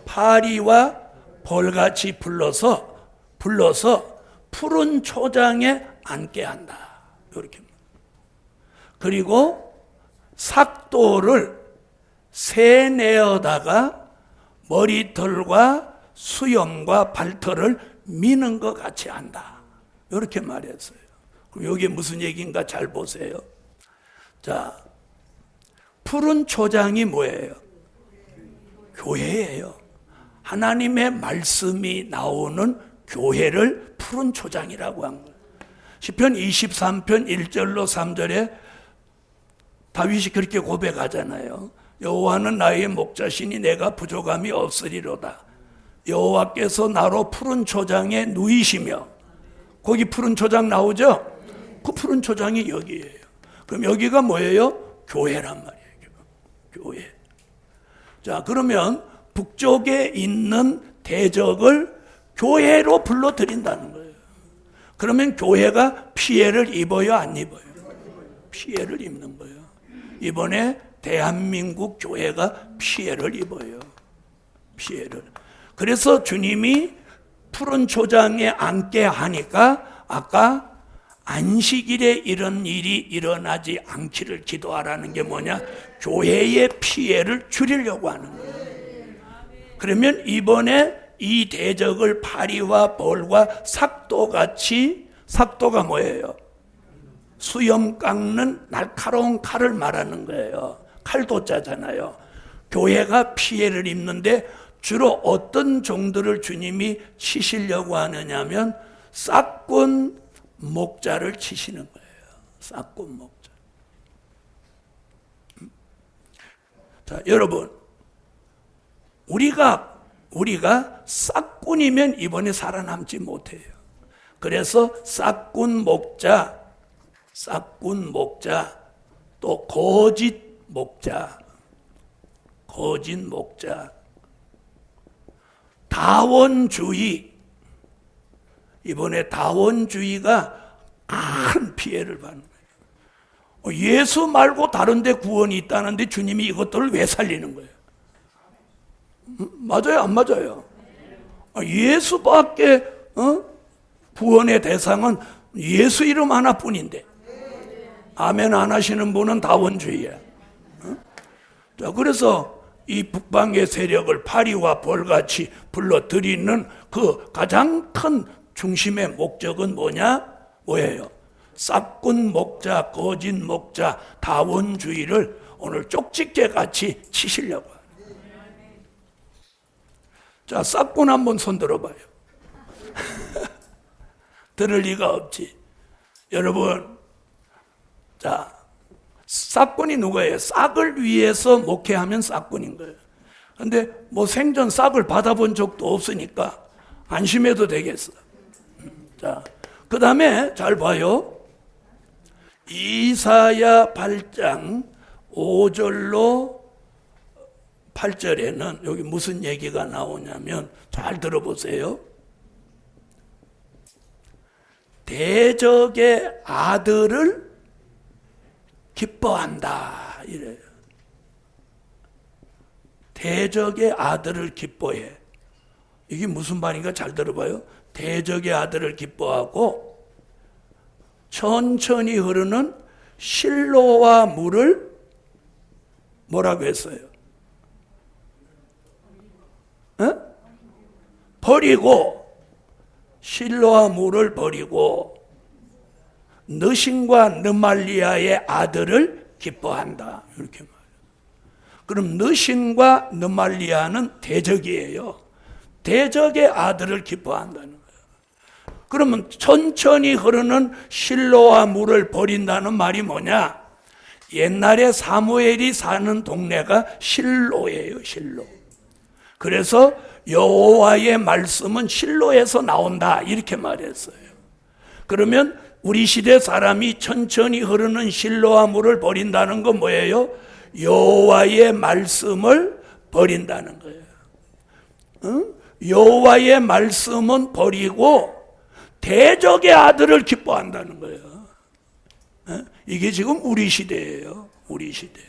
파리와 벌같이 불러서 푸른 초장에 앉게 한다. 이렇게. 그리고 삭도를 새 내어다가 머리털과 수염과 발털을 미는 것 같이 한다. 이렇게 말했어요. 그럼 이게 무슨 얘기인가 잘 보세요. 자, 푸른 초장이 뭐예요? 교회예요. 하나님의 말씀이 나오는 교회를 푸른 초장이라고 한 거예요. 시편 23편 1절로 3절에 다윗이 그렇게 고백하잖아요. 여호와는 나의 목자시니 내가 부족함이 없으리로다. 여호와께서 나로 푸른 초장에 누이시며, 거기 푸른 초장 나오죠? 그 푸른 초장이 여기예요. 그럼 여기가 뭐예요? 교회란 말이에요. 교회. 자, 그러면 북쪽에 있는 대적을 교회로 불러들인다는 거예요. 그러면 교회가 피해를 입어요, 안 입어요? 피해를 입는 거예요. 이번에 대한민국 교회가 피해를 입어요. 피해를. 그래서 주님이 푸른 초장에 앉게 하니까 아까 안식일에 이런 일이 일어나지 않기를 기도하라는 게 뭐냐? 교회의 피해를 줄이려고 하는 거예요. 그러면 이번에 이 대적을 파리와 벌과 삭도같이, 삭도가 뭐예요? 수염 깎는 날카로운 칼을 말하는 거예요. 칼도자잖아요. 교회가 피해를 입는데 주로 어떤 종들을 주님이 치시려고 하느냐면 싹군 목자를 치시는 거예요. 싹군 목자. 자, 여러분, 우리가 싹군이면 이번에 살아남지 못해요. 그래서 싹군 목자, 또 거짓 목자, 다원주의, 이번에 다원주의가 큰 피해를 받는 거예요. 예수 말고 다른 데 구원이 있다는데 주님이 이것들을 왜 살리는 거예요? 맞아요, 안 맞아요? 예수밖에 구원의 대상은 예수 이름 하나뿐인데 아멘 안 하시는 분은 다원주의야. 자, 그래서 이 북방의 세력을 파리와 벌같이 불러들이는 그 가장 큰 중심의 목적은 뭐예요? 싹군 목자, 거짓 목자, 다원주의를 오늘 쪽집게 같이 치시려고. 자, 싹군 한번 손 들어봐요. 들을 리가 없지. 여러분, 자, 싹군이 누구예요? 싹을 위해서 목회하면 싹군인 거예요. 근데 뭐 생전 싹을 받아본 적도 없으니까 안심해도 되겠어. 자, 그 다음에 잘 봐요. 이사야 8장 5절로 8절에는 여기 무슨 얘기가 나오냐면 잘 들어보세요. 대적의 아들을 기뻐한다 이래요. 대적의 아들을 기뻐해. 이게 무슨 말인가 잘 들어봐요. 대적의 아들을 기뻐하고 천천히 흐르는 실로와 물을 뭐라고 했어요? 버리고, 실로와 물을 버리고 느신과 느말리아의 아들을 기뻐한다. 이렇게 말해요. 그럼 느신과 느말리아는 대적이에요. 대적의 아들을 기뻐한다는 거예요. 그러면 천천히 흐르는 실로와 물을 버린다는 말이 뭐냐? 옛날에 사무엘이 사는 동네가 실로예요. 실로. 그래서 여호와의 말씀은 실로에서 나온다 이렇게 말했어요. 그러면 우리 시대 사람이 천천히 흐르는 실로와 물을 버린다는 건 뭐예요? 여호와의 말씀을 버린다는 거예요. 응? 여호와의 말씀은 버리고 대적의 아들을 기뻐한다는 거예요. 이게 지금 우리 시대예요. 우리 시대.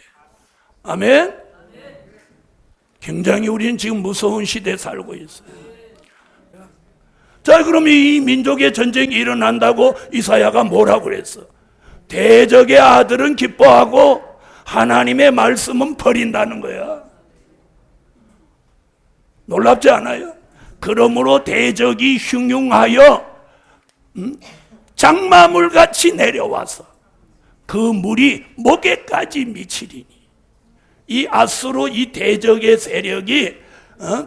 아멘? 굉장히 우리는 지금 무서운 시대에 살고 있어요. 자, 그럼 이 민족의 전쟁이 일어난다고 이사야가 뭐라고 그랬어? 대적의 아들은 기뻐하고 하나님의 말씀은 버린다는 거야. 놀랍지 않아요? 그러므로 대적이 흉흉하여 장마물같이 내려와서 그 물이 목에까지 미치리니. 이 아수르 이 대적의 세력이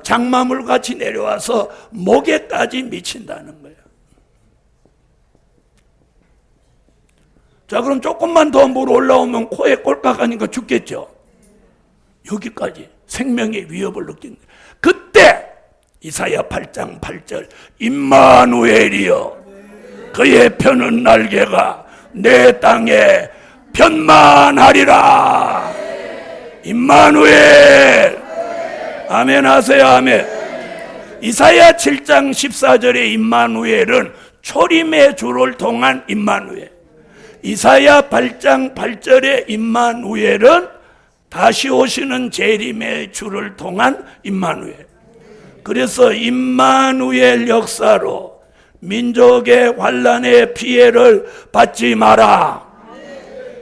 장마물같이 내려와서 목에까지 미친다는 거예요. 자, 그럼 조금만 더 물 올라오면 코에 꼴깍하니까 죽겠죠. 여기까지 생명의 위협을 느낀다. 그때 이사야 8장 8절 임마누엘이여 그의 펴는 날개가 내 땅에 편만하리라. 임마누엘. 아멘 하세요. 아멘. 이사야 7장 14절의 임마누엘은 초림의 주를 통한 임마누엘. 이사야 8장 8절의 임마누엘은 다시 오시는 재림의 주를 통한 임마누엘. 그래서 임마누엘 역사로 민족의 환난의 피해를 받지 마라.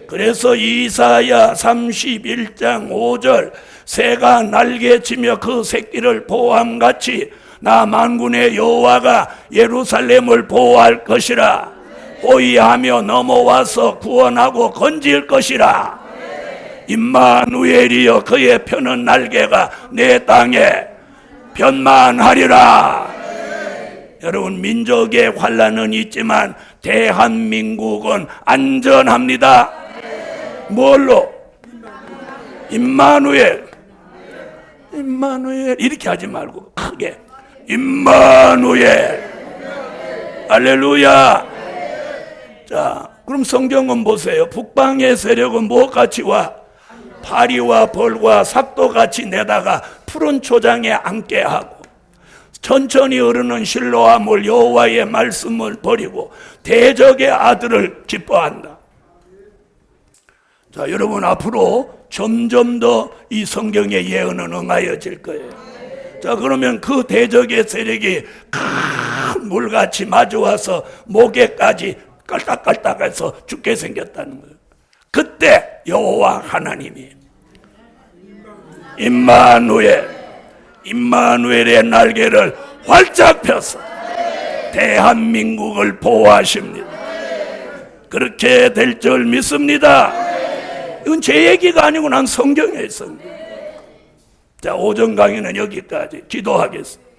그래서 이사야 31장 5절 새가 날개치며 그 새끼를 보호함같이 나 만군의 여호와가 예루살렘을 보호할 것이라. 호위하며 넘어와서 구원하고 건질 것이라. 임마누엘이여 그의 펴는 날개가 내 땅에 편만하리라. 여러분, 민족의 환난은 있지만 대한민국은 안전합니다. 뭘로? 임마누엘. 임마누엘 이렇게 하지 말고 크게 임마누엘. 할렐루야. 자, 그럼 성경은 보세요. 북방의 세력은 무엇같이 와? 파리와 벌과 삭도같이 내다가 푸른 초장에 앉게 하고 천천히 흐르는 실로와 물 여호와의 말씀을 버리고 대적의 아들을 기뻐한다. 자, 여러분 앞으로 점점 더 이 성경의 예언은 응하여질 거예요. 자, 그러면 그 대적의 세력이 큰 물같이 마주와서 목에까지 깔딱깔딱해서 죽게 생겼다는 거예요. 그때 여호와 하나님이 임마누엘의 날개를 활짝 펴서 대한민국을 보호하십니다. 그렇게 될 줄 믿습니다. 이건 제 얘기가 아니고 난 성경에 있습니다. 자, 오전 강의는 여기까지. 기도하겠습니다.